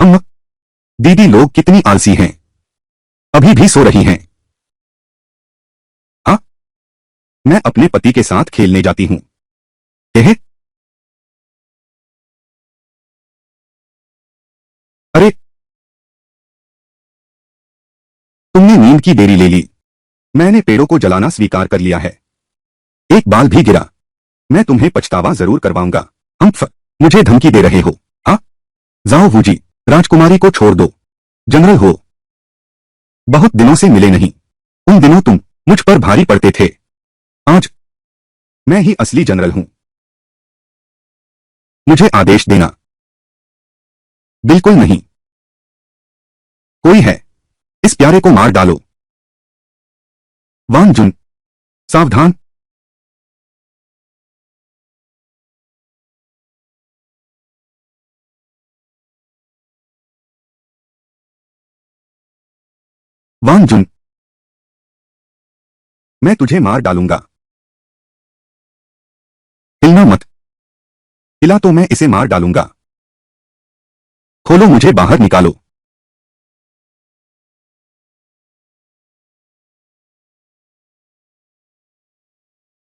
हम दीदी लोग कितनी आलसी हैं, अभी भी सो रही हैं। हाँ, मैं अपने पति के साथ खेलने जाती हूं। कहे? अरे, तुमने नींद की देरी ले ली। मैंने पेड़ों को जलाना स्वीकार कर लिया है। एक बाल भी गिरा मैं तुम्हें पछतावा जरूर करवाऊंगा। हम मुझे धमकी दे रहे हो? हाँ, जाओ वूजी, राजकुमारी को छोड़ दो। जनरल हो, बहुत दिनों से मिले नहीं। उन दिनों तुम मुझ पर भारी पड़ते थे। आज मैं ही असली जनरल हूं। मुझे आदेश देना। बिल्कुल नहीं। कोई है, इस प्यारे को मार डालो। वांग जुन, सावधान। वांग जुन, मैं तुझे मार डालूंगा। हिलना मत। हिला तो मैं इसे मार डालूंगा। खोलो, मुझे बाहर निकालो।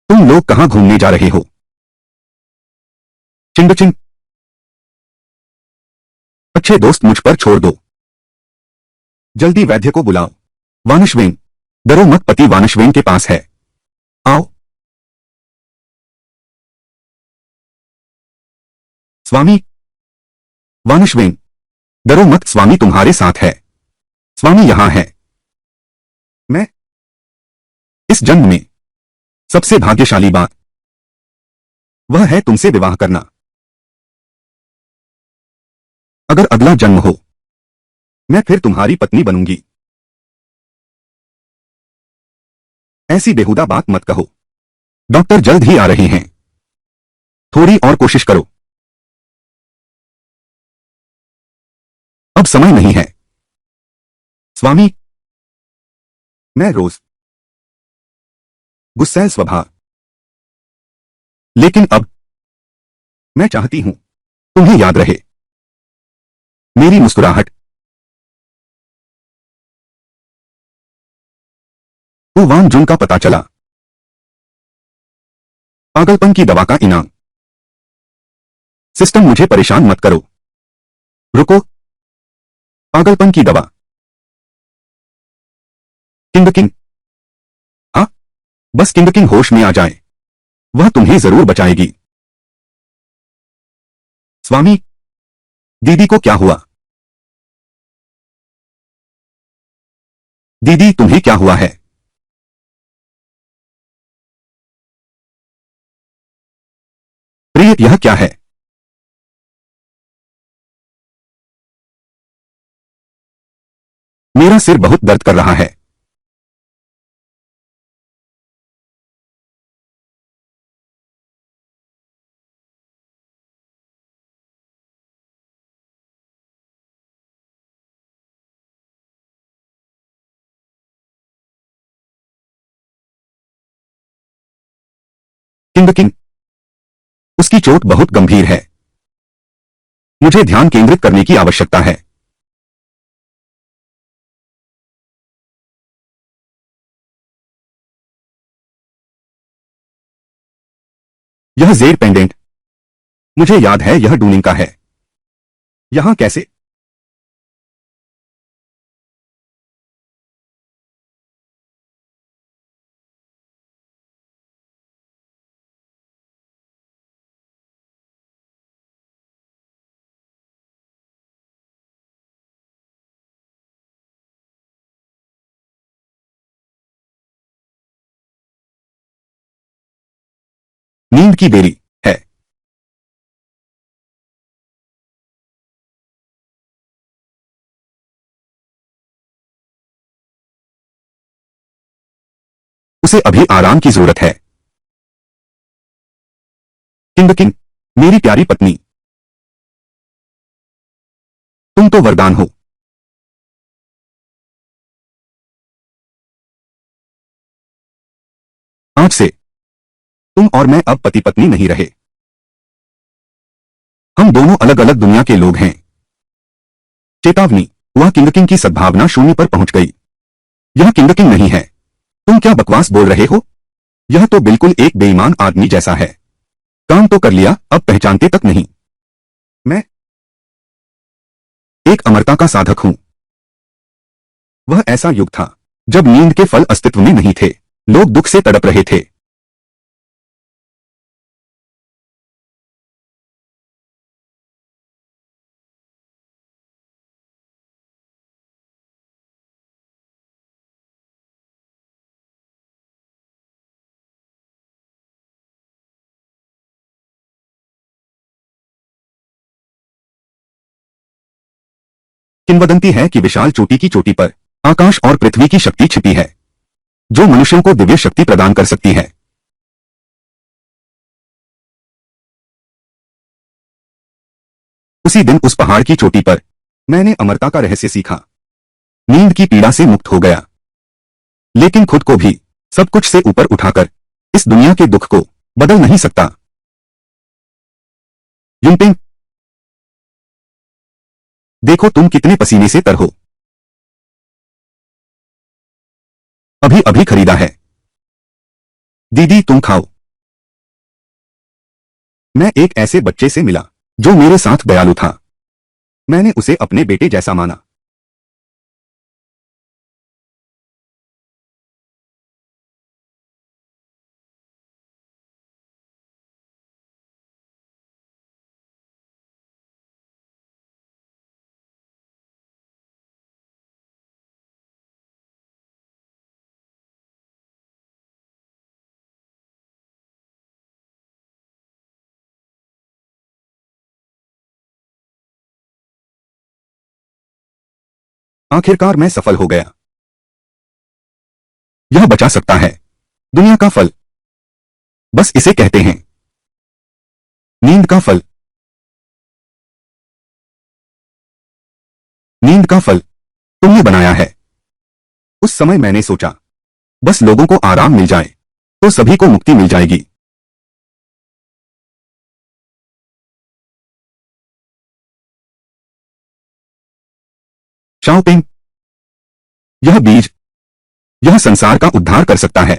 तुम लोग कहां घूमने जा रहे हो? चिंगचिंग। अच्छे दोस्त मुझ पर छोड़ दो। जल्दी वैद्य को बुलाओ। वानशवेन, डरो मत, पति वानशवेन के पास है। आओ। स्वामी। वानशवेन, डरो मत, स्वामी तुम्हारे साथ है। स्वामी यहां है। मैं इस जन्म में सबसे भाग्यशाली बात वह है तुमसे विवाह करना। अगर अगला जन्म हो, मैं फिर तुम्हारी पत्नी बनूंगी। ऐसी बेहुदा बात मत कहो। डॉक्टर जल्द ही आ रहे हैं। थोड़ी और कोशिश करो। अब समय नहीं है। स्वामी, मैं रोज गुस्सैल स्वभाव, लेकिन अब मैं चाहती हूं तुम्हें याद रहे मेरी मुस्कुराहट। वो वांग जुन का पता चला। पागलपन की दवा का इनाम। सिस्टम, मुझे परेशान मत करो। रुको। पागलपन की दवा। King king. हाँ, बस किंग किंग होश में आ जाए। वह तुम्हें जरूर बचाएगी। स्वामी, दीदी को क्या हुआ? दीदी, तुम्हें क्या हुआ है? प्रिय, यह क्या है? मेरा सिर बहुत दर्द कर रहा है। किंग, उसकी चोट बहुत गंभीर है। मुझे ध्यान केंद्रित करने की आवश्यकता है। यह जेड पेंडेंट, मुझे याद है यह डूनिंग का है। यहां कैसे? नींद की देरी है। उसे अभी आराम की जरूरत है। किंग, मेरी प्यारी पत्नी, तुम तो वरदान हो। आज से तुम और मैं अब पति पत्नी नहीं रहे। हम दोनों अलग अलग दुनिया के लोग हैं। चेतावनी, वह किंग की सद्भावना शून्य पर पहुंच गई। यह किंग नहीं है। तुम क्या बकवास बोल रहे हो? यह तो बिल्कुल एक बेईमान आदमी जैसा है। काम तो कर लिया, अब पहचानते तक नहीं। मैं एक अमरता का साधक हूं। वह ऐसा युग था जब नींद के फल अस्तित्व में नहीं थे। लोग दुख से तड़प रहे थे। किंवदंती है कि विशाल चोटी की चोटी पर आकाश और पृथ्वी की शक्ति छिपी है, जो मनुष्यों को दिव्य शक्ति प्रदान कर सकती है। उसी दिन उस पहाड़ की चोटी पर मैंने अमरता का रहस्य सीखा। नींद की पीड़ा से मुक्त हो गया, लेकिन खुद को भी सब कुछ से ऊपर उठाकर इस दुनिया के दुख को बदल नहीं सकता। युनपिंग, देखो तुम कितने पसीने से तर हो। अभी अभी खरीदा है। दीदी तुम खाओ। मैं एक ऐसे बच्चे से मिला जो मेरे साथ दयालु था। मैंने उसे अपने बेटे जैसा माना। आखिरकार मैं सफल हो गया। यह बचा सकता है दुनिया का फल। बस इसे कहते हैं नींद का फल। नींद का फल तुमने बनाया है। उस समय मैंने सोचा, बस लोगों को आराम मिल जाए तो सभी को मुक्ति मिल जाएगी। शाओपिंग, यह बीज, यह संसार का उद्धार कर सकता है।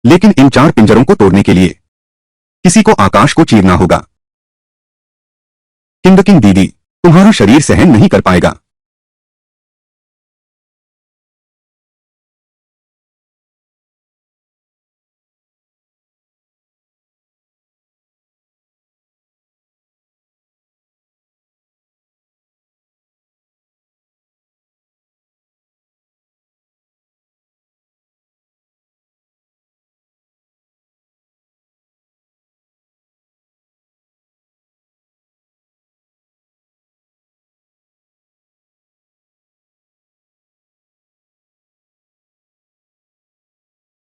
लेकिन इन चार पिंजरों को तोड़ने के लिए किसी को आकाश को चीरना होगा। किंग दीदी, तुम्हारा शरीर सहन नहीं कर पाएगा।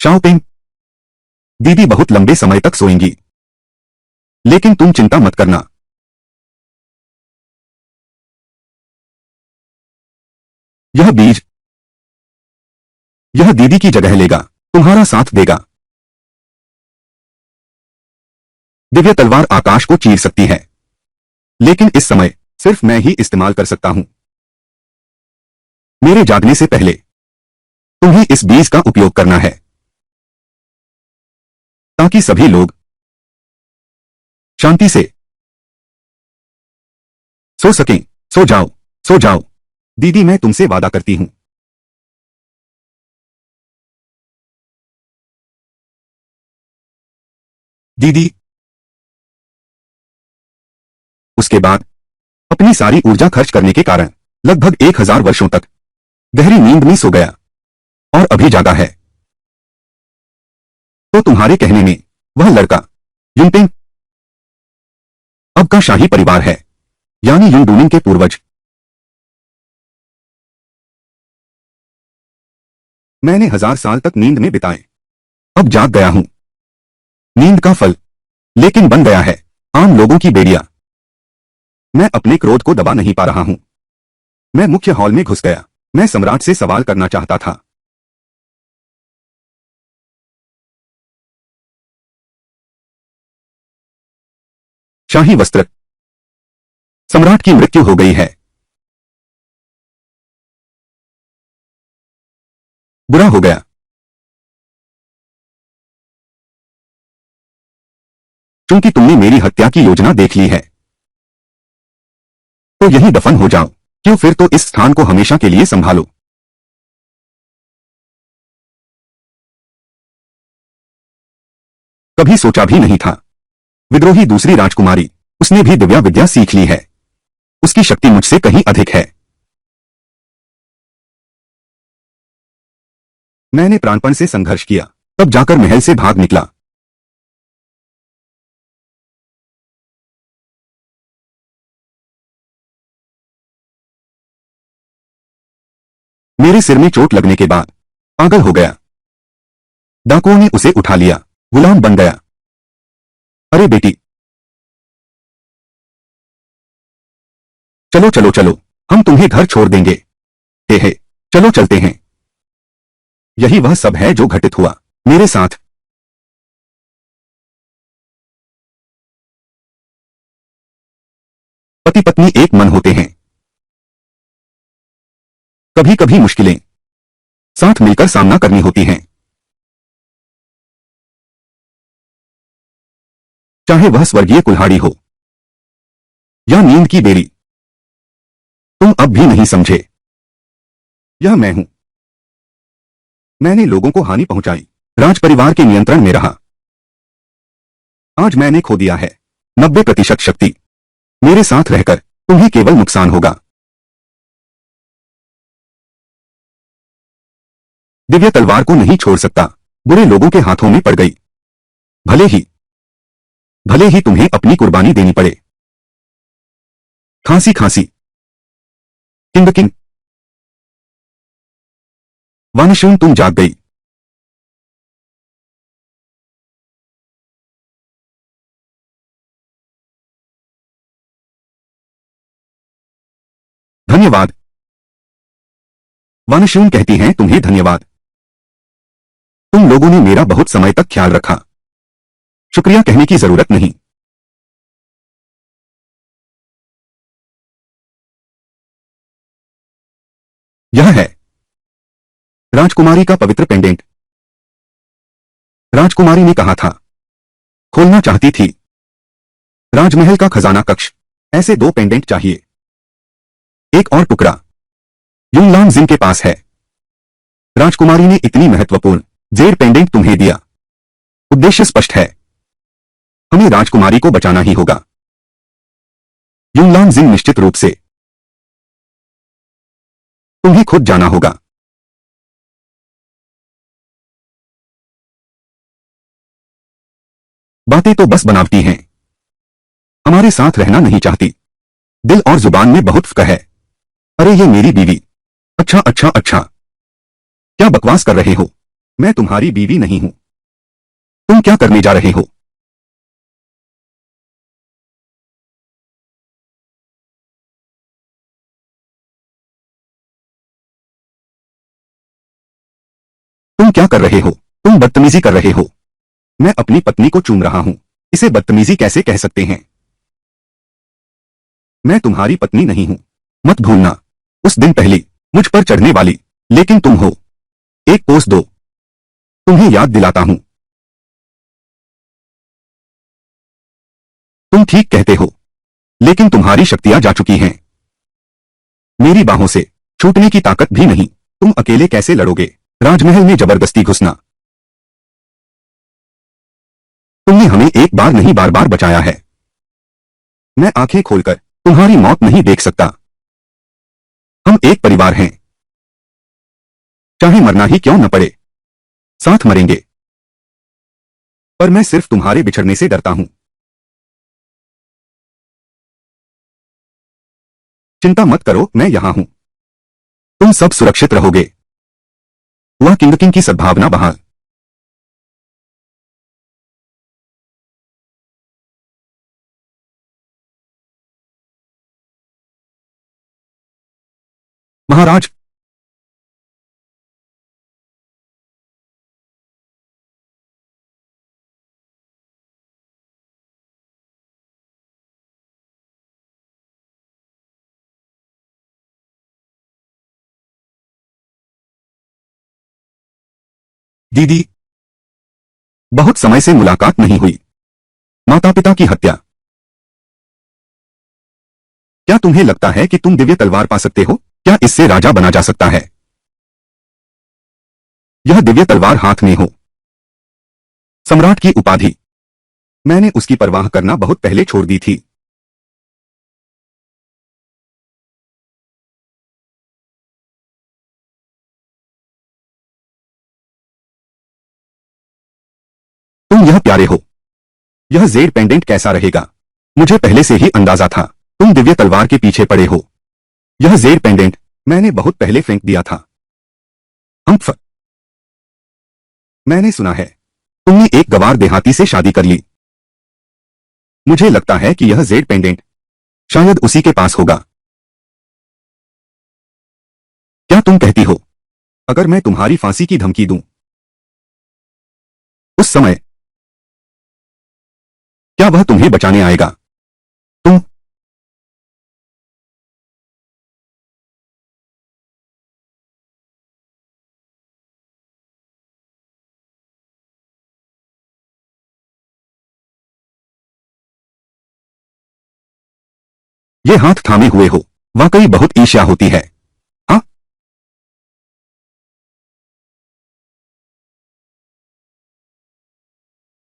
शाओपिंग, दीदी बहुत लंबे समय तक सोएंगी, लेकिन तुम चिंता मत करना। यह बीज, यह दीदी की जगह लेगा, तुम्हारा साथ देगा। दिव्य तलवार आकाश को चीर सकती है, लेकिन इस समय सिर्फ मैं ही इस्तेमाल कर सकता हूं। मेरे जागने से पहले तुम्हें इस बीज का उपयोग करना है, ताकि सभी लोग शांति से सो सकें। सो जाओ, सो जाओ। दीदी मैं तुमसे वादा करती हूं। दीदी। उसके बाद अपनी सारी ऊर्जा खर्च करने के कारण लगभग 1000 वर्षों तक गहरी नींद में सो गया और अभी जागा है। तो तुम्हारे कहने में वह लड़का युनपेंग अब का शाही परिवार है, यानी युनडूनिंग के पूर्वज। मैंने 1000 साल तक नींद में बिताए, अब जाग गया हूं। नींद का फल लेकिन बन गया है आम लोगों की बेड़िया। मैं अपने क्रोध को दबा नहीं पा रहा हूं। मैं मुख्य हॉल में घुस गया। मैं सम्राट से सवाल करना चाहता था। शाही वस्त्र। सम्राट की मृत्यु हो गई है। बुरा हो गया। क्योंकि तुमने मेरी हत्या की योजना देख ली है, तो यहीं दफन हो जाओ। क्यों फिर तो इस स्थान को हमेशा के लिए संभालो। कभी सोचा भी नहीं था। विद्रोही दूसरी राजकुमारी, उसने भी दिव्या विद्या सीख ली है। उसकी शक्ति मुझसे कहीं अधिक है। मैंने प्राणपण से संघर्ष किया, तब जाकर महल से भाग निकला। मेरे सिर में चोट लगने के बाद पागल हो गया। डाकुओं ने उसे उठा लिया, गुलाम बन गया। अरे बेटी, चलो चलो चलो, हम तुम्हें घर छोड़ देंगे। हे, चलो चलते हैं। यही वह सब है जो घटित हुआ मेरे साथ। पति पत्नी एक मन होते हैं। कभी कभी मुश्किलें साथ मिलकर सामना करनी होती हैं, चाहे वह स्वर्गीय कुल्हाड़ी हो या नींद की बेरी। तुम अब भी नहीं समझे। यह मैं हूं। मैंने लोगों को हानि पहुंचाई, राजपरिवार के नियंत्रण में रहा। आज मैंने खो दिया है 90% शक्ति। मेरे साथ रहकर तुम्हें केवल नुकसान होगा। दिव्य तलवार को नहीं छोड़ सकता, बुरे लोगों के हाथों में पड़ गई। भले ही तुम्हें अपनी कुर्बानी देनी पड़े। खांसी खांसी। King king. वानशून तुम जाग गई। धन्यवाद। वानशून कहती हैं तुम्हें धन्यवाद। तुम लोगों ने मेरा बहुत समय तक ख्याल रखा। शुक्रिया कहने की जरूरत नहीं। यह है राजकुमारी का पवित्र पेंडेंट। राजकुमारी ने कहा था, खोलना चाहती थी राजमहल का खजाना कक्ष। ऐसे 2 पेंडेंट चाहिए। एक और टुकड़ा युनलान जिन के पास है। राजकुमारी ने इतनी महत्वपूर्ण जेड पेंडेंट तुम्हें दिया। उद्देश्य स्पष्ट है, हमें राजकुमारी को बचाना ही होगा। युनलान जिन निश्चित रूप से तुम्हें खुद जाना होगा। बातें तो बस बनावटी हैं, हमारे साथ रहना नहीं चाहती। दिल और जुबान में बहुत फर्क है। अरे ये मेरी बीवी। अच्छा अच्छा अच्छा, क्या बकवास कर रहे हो। मैं तुम्हारी बीवी नहीं हूं। तुम क्या करने जा रहे हो? तुम क्या कर रहे हो? तुम बदतमीजी कर रहे हो। मैं अपनी पत्नी को चूम रहा हूं। इसे बदतमीजी कैसे कह सकते हैं? मैं तुम्हारी पत्नी नहीं हूं। मत भूलना, उस दिन पहली मुझ पर चढ़ने वाली, लेकिन तुम हो। एक पोस्ट दो। तुम्हें याद दिलाता हूं। तुम ठीक कहते हो, लेकिन तुम्हारी शक्तियां जा चुकी हैं। मेरी बाहों से छूटने की ताकत भी नहीं। तुम अकेले कैसे लड़ोगे? राजमहल में जबरदस्ती घुसना। तुमने हमें एक बार नहीं बार बार बचाया है। मैं आंखें खोलकर तुम्हारी मौत नहीं देख सकता। हम एक परिवार हैं। चाहे मरना ही क्यों न पड़े, साथ मरेंगे। पर मैं सिर्फ तुम्हारे बिछड़ने से डरता हूं। चिंता मत करो, मैं यहां हूं। तुम सब सुरक्षित रहोगे। वह किंग किंग की सद्भावना बहाल। महाराज, दीदी, बहुत समय से मुलाकात नहीं हुई। माता पिता की हत्या। क्या तुम्हें लगता है कि तुम दिव्य तलवार पा सकते हो? क्या इससे राजा बना जा सकता है? यह दिव्य तलवार हाथ में हो, सम्राट की उपाधि। मैंने उसकी परवाह करना बहुत पहले छोड़ दी थी। तुम यह प्यारे हो। यह जेड पेंडेंट कैसा रहेगा? मुझे पहले से ही अंदाजा था। तुम दिव्य तलवार के पीछे पड़े हो। यह जेड पेंडेंट मैंने बहुत पहले फेंक दिया था। हम्फ। मैंने सुना है तुमने एक गवार देहाती से शादी कर ली। मुझे लगता है कि यह जेड पेंडेंट शायद उसी के पास होगा। क्या तुम कहती हो, अगर मैं तुम्हारी फांसी की धमकी दूं, उस समय क्या वह तुम्हें बचाने आएगा? तुम ये हाथ थामे हुए हो, वाकई बहुत ईर्ष्या होती है। हाँ,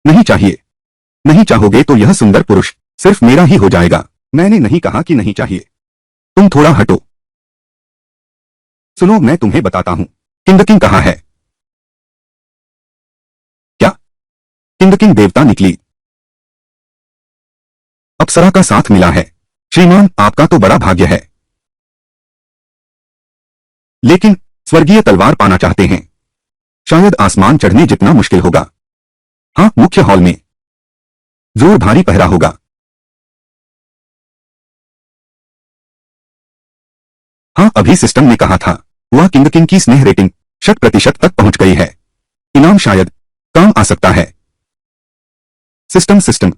नहीं चाहिए। नहीं चाहोगे तो यह सुंदर पुरुष सिर्फ मेरा ही हो जाएगा। मैंने नहीं कहा कि नहीं चाहिए। तुम थोड़ा हटो। सुनो, मैं तुम्हें बताता हूं। किंग किंग कहाँ है? क्या? किंग किंग देवता निकली। अप्सरा का साथ मिला है। श्रीमान, आपका तो बड़ा भाग्य है। लेकिन स्वर्गीय तलवार पाना चाहते हैं। शायद आसमान चढ़ने जितना मुश्किल होगा। हाँ, मुख्य हॉल में जोर भारी पहरा होगा। हाँ, अभी सिस्टम ने कहा था वह किंग किंग की स्नेह रेटिंग 100% तक पहुंच गई है। इनाम शायद काम आ सकता है। System system.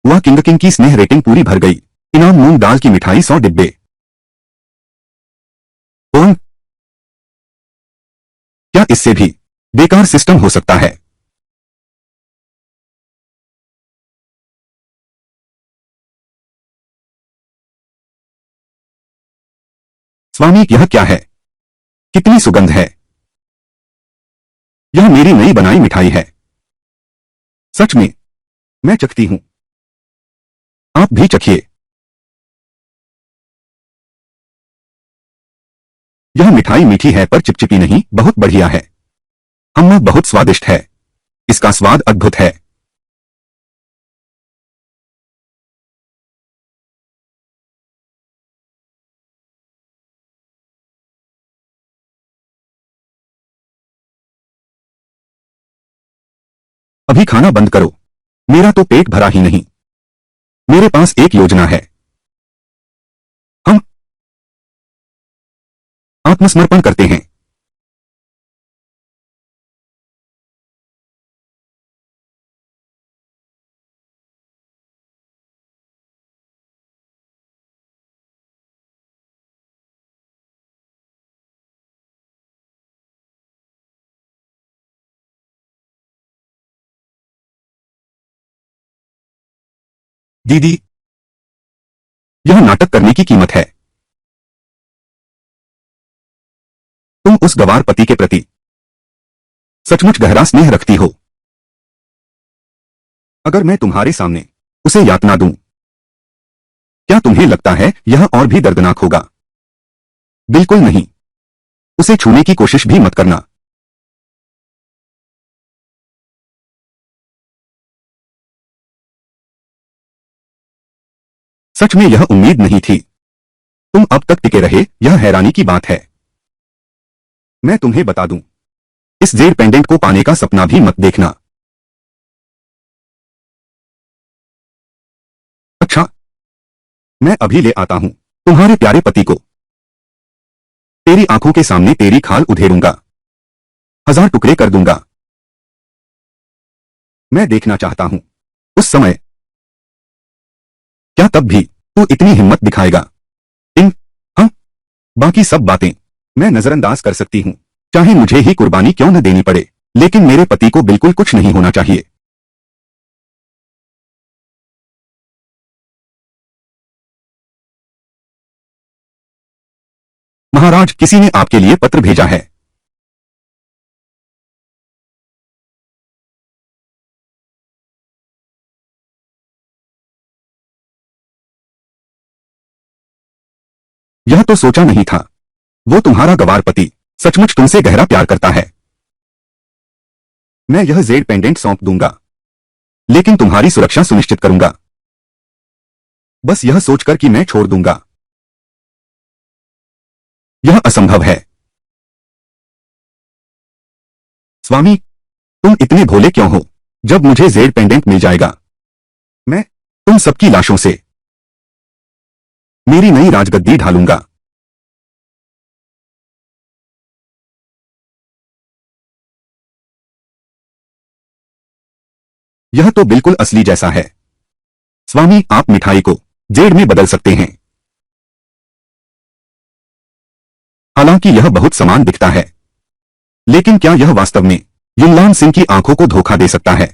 वह किंग किंग की स्नेह रेटिंग पूरी भर गई। इनाम मूंग दाल की मिठाई 100 डिब्बे। कौन? क्या इससे भी बेकार सिस्टम हो सकता है? स्वामी, यह क्या है? कितनी सुगंध है। यह मेरी नई बनाई मिठाई है। सच में? मैं चखती हूं। आप भी चखिए। यह मिठाई मीठी है पर चिपचिपी नहीं, बहुत बढ़िया है। अम्मा, बहुत स्वादिष्ट है। इसका स्वाद अद्भुत है। अभी खाना बंद करो। मेरा तो पेट भरा ही नहीं। मेरे पास एक योजना है। हम आत्मसमर्पण करते हैं। दीदी, यह नाटक करने की कीमत है। तुम उस गवार पति के प्रति सचमुच गहरा स्नेह रखती हो। अगर मैं तुम्हारे सामने उसे यातना दूं, क्या तुम्हें लगता है यह और भी दर्दनाक होगा? बिल्कुल नहीं। उसे छूने की कोशिश भी मत करना। सच में यह उम्मीद नहीं थी। तुम अब तक टिके रहे, यह हैरानी की बात है। मैं तुम्हें बता दूं, इस जेड पेंडेंट को पाने का सपना भी मत देखना। अच्छा, मैं अभी ले आता हूं तुम्हारे प्यारे पति को। तेरी आंखों के सामने तेरी खाल उधेड़ूंगा, 1000 टुकड़े कर दूंगा। मैं देखना चाहता हूं उस समय क्या तब भी तू इतनी हिम्मत दिखाएगा? इन हम बाकी सब बातें मैं नजरअंदाज कर सकती हूं, चाहे मुझे ही कुर्बानी क्यों न देनी पड़े, लेकिन मेरे पति को बिल्कुल कुछ नहीं होना चाहिए। महाराज, किसी ने आपके लिए पत्र भेजा है। यह तो सोचा नहीं था। वो तुम्हारा गवार पति सचमुच तुमसे गहरा प्यार करता है। मैं यह जेड पेंडेंट सौंप दूंगा, लेकिन तुम्हारी सुरक्षा सुनिश्चित करूंगा। बस यह सोचकर कि मैं छोड़ दूंगा, यह असंभव है। स्वामी, तुम इतने भोले क्यों हो? जब मुझे जेड पेंडेंट मिल जाएगा, मैं तुम सबकी लाशों से मेरी नई राजगद्दी ढालूंगा। यह तो बिल्कुल असली जैसा है। स्वामी, आप मिठाई को जेड में बदल सकते हैं। हालांकि यह बहुत समान दिखता है, लेकिन क्या यह वास्तव में युनलान सिंह की आंखों को धोखा दे सकता है?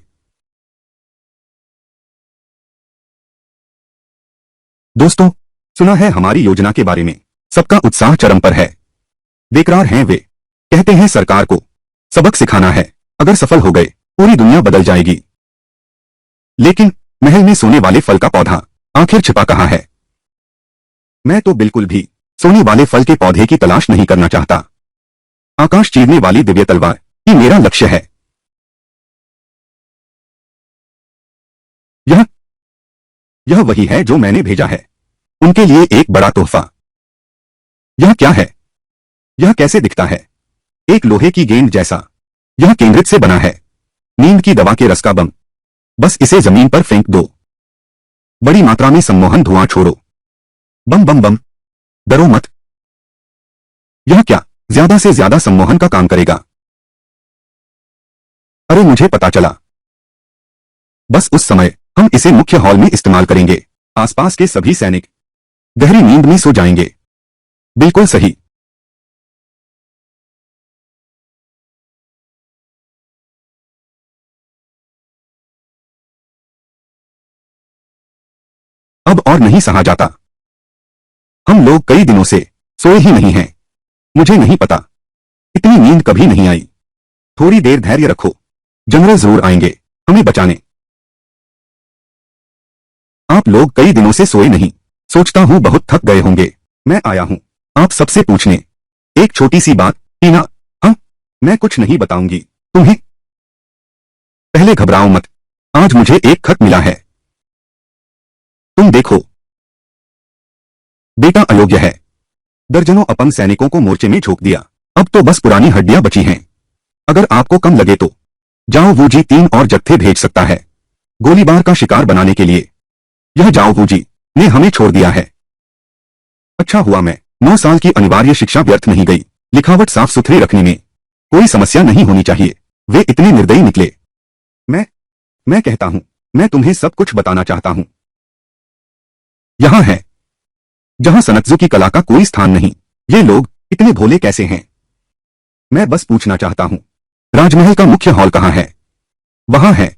दोस्तों, सुना है हमारी योजना के बारे में? सबका उत्साह चरम पर है। बेकरार हैं वे। कहते हैं सरकार को सबक सिखाना है। अगर सफल हो गए, पूरी दुनिया बदल जाएगी। लेकिन महल में सोने वाले फल का पौधा आखिर छिपा कहाँ है? मैं तो बिल्कुल भी सोने वाले फल के पौधे की तलाश नहीं करना चाहता। आकाश चीरने वाली दिव्य तलवार ही मेरा लक्ष्य है। यह यह वही है जो मैंने भेजा है। उनके लिए एक बड़ा तोहफा। यह क्या है? यह कैसे दिखता है? एक लोहे की गेंद जैसा। यह केंद्रित से बना है। नींद की दवा के रस का बम। बस इसे जमीन पर फेंक दो। बड़ी मात्रा में सम्मोहन धुआं छोड़ो। बम बम बम। डरो मत। यह क्या ज्यादा से ज्यादा सम्मोहन का काम करेगा? अरे, मुझे पता चला। बस उस समय हम इसे मुख्य हॉल में इस्तेमाल करेंगे। आसपास के सभी सैनिक गहरी नींद में सो जाएंगे। बिल्कुल सही। अब और नहीं सहा जाता। हम लोग कई दिनों से सोए ही नहीं हैं। मुझे नहीं पता, इतनी नींद कभी नहीं आई। थोड़ी देर धैर्य रखो, जनरल जरूर आएंगे हमें बचाने। आप लोग कई दिनों से सोए नहीं। सोचता हूं बहुत थक गए होंगे। मैं आया हूं आप सबसे पूछने। एक छोटी सी बात, टीना। हाँ, मैं कुछ नहीं बताऊंगी तुम्हें। पहले घबराओ मत। आज मुझे एक खत मिला है। तुम देखो। बेटा अयोग्य है। दर्जनों अपंग सैनिकों को मोर्चे में झोंक दिया। अब तो बस पुरानी हड्डियां बची हैं। अगर आपको कम लगे तो जाओ वूजी 3 और जत्थे भेज सकता है गोलीबार का शिकार बनाने के लिए। यह जाओ वूजी ने हमें छोड़ दिया है। अच्छा हुआ मैं 9 साल की अनिवार्य शिक्षा व्यर्थ नहीं गई। लिखावट साफ सुथरी रखने में कोई समस्या नहीं होनी चाहिए। वे इतने निर्दयी निकले। मैं कहता हूं, मैं तुम्हें सब कुछ बताना चाहता हूं। यहां है जहां सनत्जू की कला का कोई स्थान नहीं। ये लोग इतने भोले कैसे हैं? मैं बस पूछना चाहता हूं, राजमहल का मुख्य हॉल कहां है? वहां है।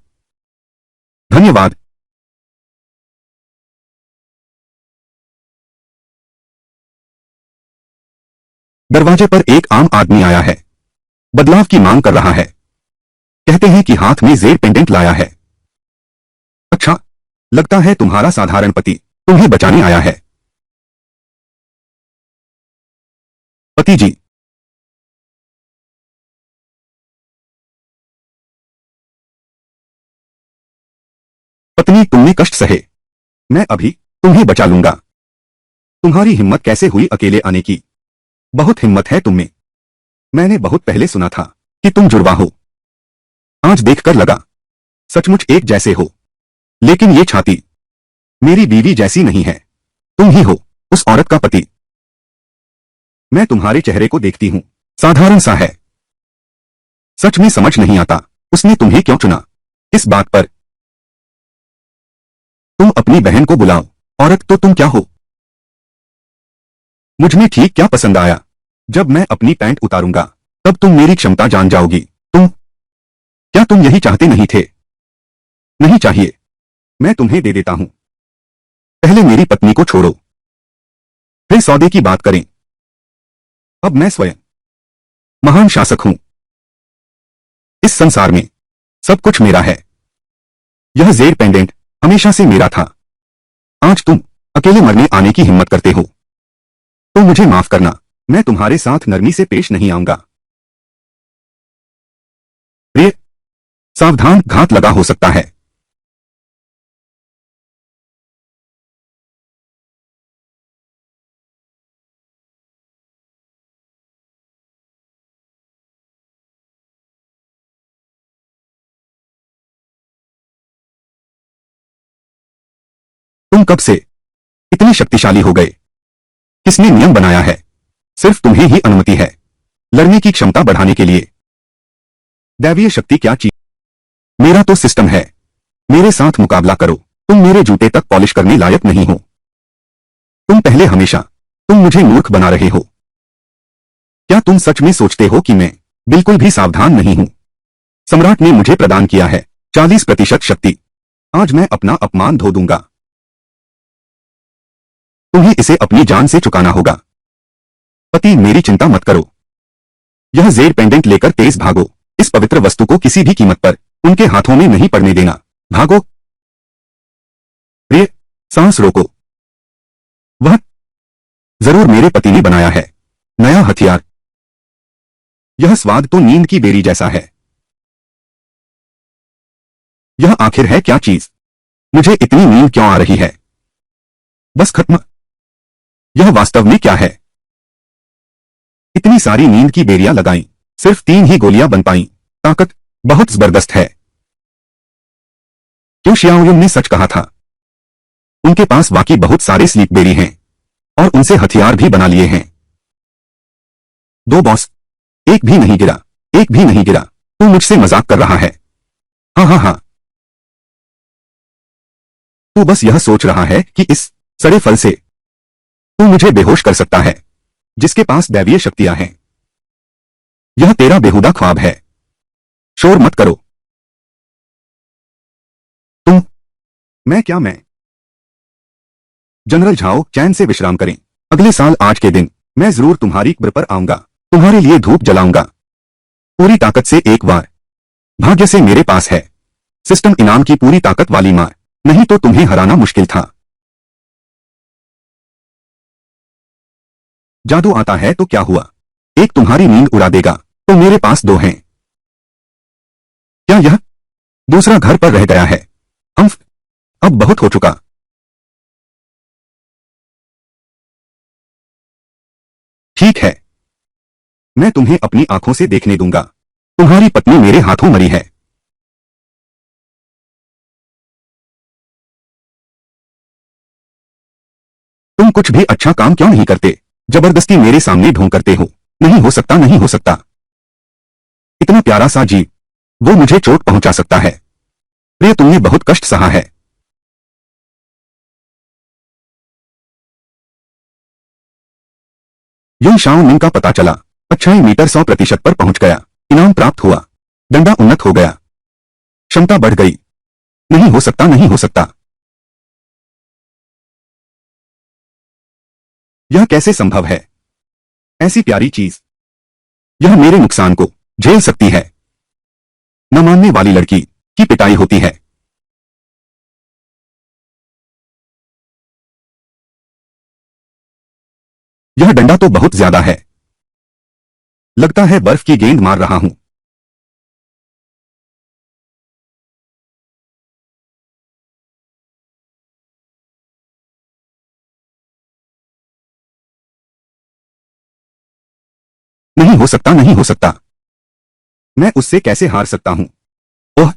धन्यवाद। दरवाजे पर एक आम आदमी आया है। बदलाव की मांग कर रहा है। कहते हैं कि हाथ में जेर पेंडेंट लाया है। अच्छा, लगता है तुम्हारा साधारण पति तुम्हें बचाने आया है। पति जी, पत्नी तुमने कष्ट सहे, मैं अभी तुम्हें बचा लूंगा। तुम्हारी हिम्मत कैसे हुई अकेले आने की? बहुत हिम्मत है तुम में। मैंने बहुत पहले सुना था कि तुम जुड़वा हो। आज देखकर लगा सचमुच एक जैसे हो। लेकिन ये छाती मेरी बीवी जैसी नहीं है। तुम ही हो उस औरत का पति। मैं तुम्हारे चेहरे को देखती हूं, साधारण सा है। सच में समझ नहीं आता उसने तुम्हें क्यों चुना। इस बात पर तुम अपनी बहन को बुलाओ। औरत तो तुम क्या हो? मुझमें ठीक क्या पसंद आया? जब मैं अपनी पैंट उतारूंगा तब तुम मेरी क्षमता जान जाओगी। क्या तुम यही चाहते नहीं थे? नहीं चाहिए, मैं तुम्हें दे देता हूं। पहले मेरी पत्नी को छोड़ो, फिर सौदे की बात करें। अब मैं स्वयं महान शासक हूं। इस संसार में सब कुछ मेरा है। यह जेर पेंडेंट हमेशा से मेरा था। आज तुम अकेले मरने आने की हिम्मत करते हो तो मुझे माफ करना, मैं तुम्हारे साथ नरमी से पेश नहीं आऊंगा। प्रिय, सावधान, घात लगा हो सकता है। तुम कब से इतने शक्तिशाली हो गए? किसने नियम बनाया है? सिर्फ तुम्हें ही अनुमति है लड़ने की क्षमता बढ़ाने के लिए। दैवीय शक्ति क्या चीज? मेरा तो सिस्टम है। मेरे साथ मुकाबला करो। तुम मेरे जूते तक पॉलिश करने लायक नहीं हो। तुम पहले हमेशा तुम मुझे मूर्ख बना रहे हो। क्या तुम सच में सोचते हो कि मैं बिल्कुल भी सावधान नहीं हूं? सम्राट ने मुझे प्रदान किया है 40% शक्ति। आज मैं अपना अपमान धो दूंगा। तुम्हें इसे अपनी जान से चुकाना होगा। पति, मेरी चिंता मत करो। यह जेर पेंडेंट लेकर तेज भागो। इस पवित्र वस्तु को किसी भी कीमत पर उनके हाथों में नहीं पड़ने देना। भागो। प्रिय, सांस रोको। वह जरूर मेरे पति ने बनाया है नया हथियार। यह स्वाद तो नींद की बेरी जैसा है। यह आखिर है क्या चीज? मुझे इतनी नींद क्यों आ रही है? बस खत्म। यह वास्तव में क्या है? इतनी सारी नींद की बेरियां लगाई, सिर्फ 3 ही गोलियां बन पाईं। ताकत बहुत जबरदस्त है। क्यों शियाओयुन ने सच कहा था? उनके पास वाकई बहुत सारे स्लीप बेरी हैं और उनसे हथियार भी बना लिए हैं। 2 बॉस, एक भी नहीं गिरा, एक भी नहीं गिरा। तू मुझसे मजाक कर रहा है? हाँ हाँ हाँ। तू बस यह सोच रहा है कि इस सड़े फल से तू मुझे बेहोश कर सकता है जिसके पास दैवीय शक्तियां हैं। यह तेरा बेहुदा ख्वाब है। शोर मत करो। तुम मैं जनरल झाओ, चैन से विश्राम करें। अगले साल आज के दिन मैं जरूर तुम्हारी कब्र पर आऊंगा। तुम्हारे लिए धूप जलाऊंगा पूरी ताकत से एक बार। भाग्य से मेरे पास है सिस्टम इनाम की पूरी ताकत वाली मार, नहीं तो तुम्हें हराना मुश्किल था। जादू आता है तो क्या हुआ? एक तुम्हारी नींद उड़ा देगा तो मेरे पास 2 हैं। क्या यह दूसरा घर पर रह गया है? हम्फ, अब बहुत हो चुका। ठीक है, मैं तुम्हें अपनी आंखों से देखने दूंगा। तुम्हारी पत्नी मेरे हाथों मरी है। तुम कुछ भी अच्छा काम क्यों नहीं करते? जबरदस्ती मेरे सामने ढोंग करते हो। नहीं हो सकता, नहीं हो सकता। इतना प्यारा सा जीव, वो मुझे चोट पहुंचा सकता है। प्रिय, तुमने बहुत कष्ट सहा है। युन शाओ मिंग का पता चला। अच्छाई मीटर 100% पर पहुंच गया। इनाम प्राप्त हुआ। डंडा उन्नत हो गया। क्षमता बढ़ गई। नहीं हो सकता, नहीं हो सकता। यह कैसे संभव है? ऐसी प्यारी चीज, यह मेरे नुकसान को झेल सकती है। न मानने वाली लड़की की पिटाई होती है। यह डंडा तो बहुत ज्यादा है। लगता है बर्फ की गेंद मार रहा हूं। नहीं हो सकता, नहीं हो सकता। मैं उससे कैसे हार सकता हूं? ओह,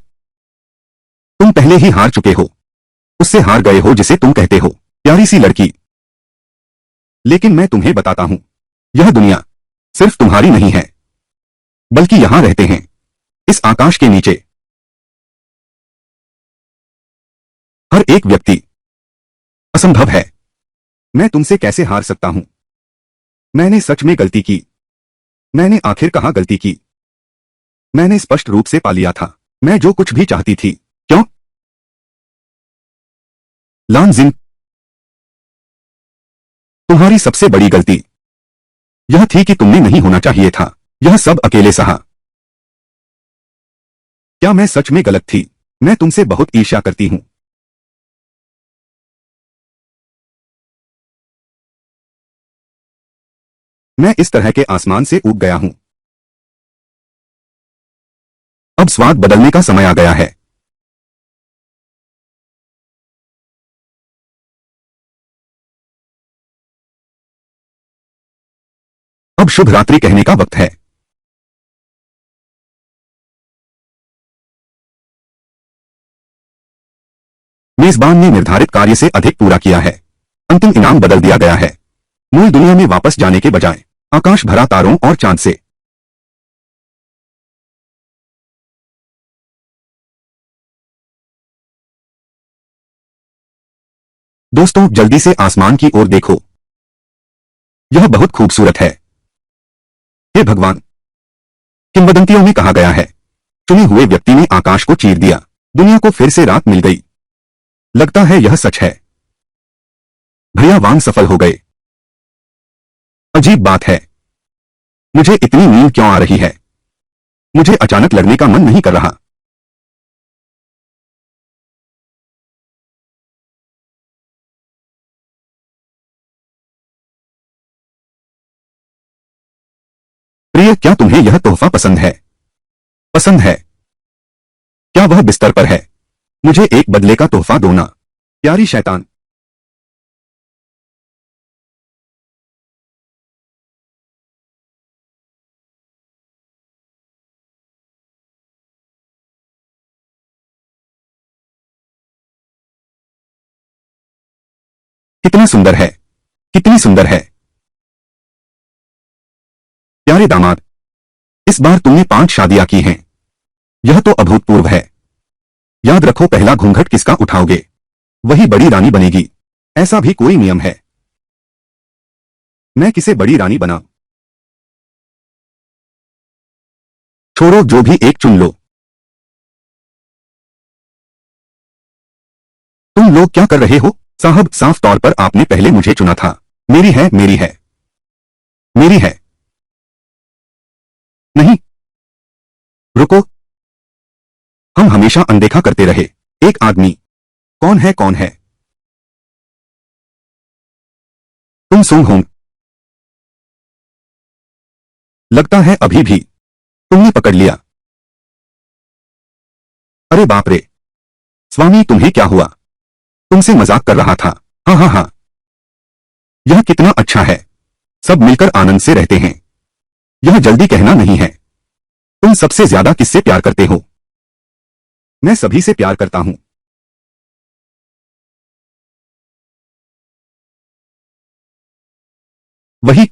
तुम पहले ही हार चुके हो। उससे हार गए हो जिसे तुम कहते हो प्यारी सी लड़की। लेकिन मैं तुम्हें बताता हूं, यह दुनिया सिर्फ तुम्हारी नहीं है, बल्कि यहां रहते हैं, इस आकाश के नीचे, हर एक व्यक्ति। असंभव है। मैं तुमसे कैसे हार सकता हूं? मैंने सच में गलती की। मैंने आखिर कहाँ गलती की? मैंने स्पष्ट रूप से पा लिया था मैं जो कुछ भी चाहती थी। क्यों? लान जिन, तुम्हारी सबसे बड़ी गलती यह थी कि तुमने नहीं होना चाहिए था। यह सब अकेले सहा। क्या मैं सच में गलत थी? मैं तुमसे बहुत ईर्ष्या करती हूं। मैं इस तरह के आसमान से ऊब गया हूं। अब स्वाद बदलने का समय आ गया है। अब शुभ रात्रि कहने का वक्त है। मेजबान ने निर्धारित कार्य से अधिक पूरा किया है। अंतिम इनाम बदल दिया गया है। मूल दुनिया में वापस जाने के बजाय आकाश भरा तारों और चांद से। दोस्तों, जल्दी से आसमान की ओर देखो। यह बहुत खूबसूरत है। हे भगवान, किंवदंतियों में कहा गया है, चुने हुए व्यक्ति ने आकाश को चीर दिया। दुनिया को फिर से रात मिल गई। लगता है यह सच है। भैया वांग सफल हो गए। अजीब बात है, मुझे इतनी नींद क्यों आ रही है? मुझे अचानक लड़ने का मन नहीं कर रहा। प्रिय, क्या तुम्हें यह तोहफा पसंद है? पसंद है? क्या वह बिस्तर पर है? मुझे एक बदले का तोहफा दो ना, प्यारी शैतान। कितना सुंदर है, कितनी सुंदर है। प्यारे दामाद, इस बार तुमने 5 शादियां की हैं। यह तो अभूतपूर्व है। याद रखो, पहला घूंघट किसका उठाओगे, वही बड़ी रानी बनेगी। ऐसा भी कोई नियम है? मैं किसे बड़ी रानी बनाऊं? छोड़ो, जो भी एक चुन लो। तुम लोग क्या कर रहे हो? साहब, साफ तौर पर आपने पहले मुझे चुना था। मेरी है, मेरी है, मेरी है। नहीं, रुको। हम हमेशा अनदेखा करते रहे। एक आदमी। कौन है, कौन है? तुम सुंग होंग। लगता है अभी भी तुमने पकड़ लिया। अरे बाप रे! स्वामी, तुम्हें क्या हुआ? तुमसे मजाक कर रहा था। हाँ हाँ हाँ। यह कितना अच्छा है। सब मिलकर आनंद से रहते हैं। यह जल्दी कहना नहीं है। तुम सबसे ज्यादा किससे प्यार करते हो? मैं सभी से प्यार करता हूं। वही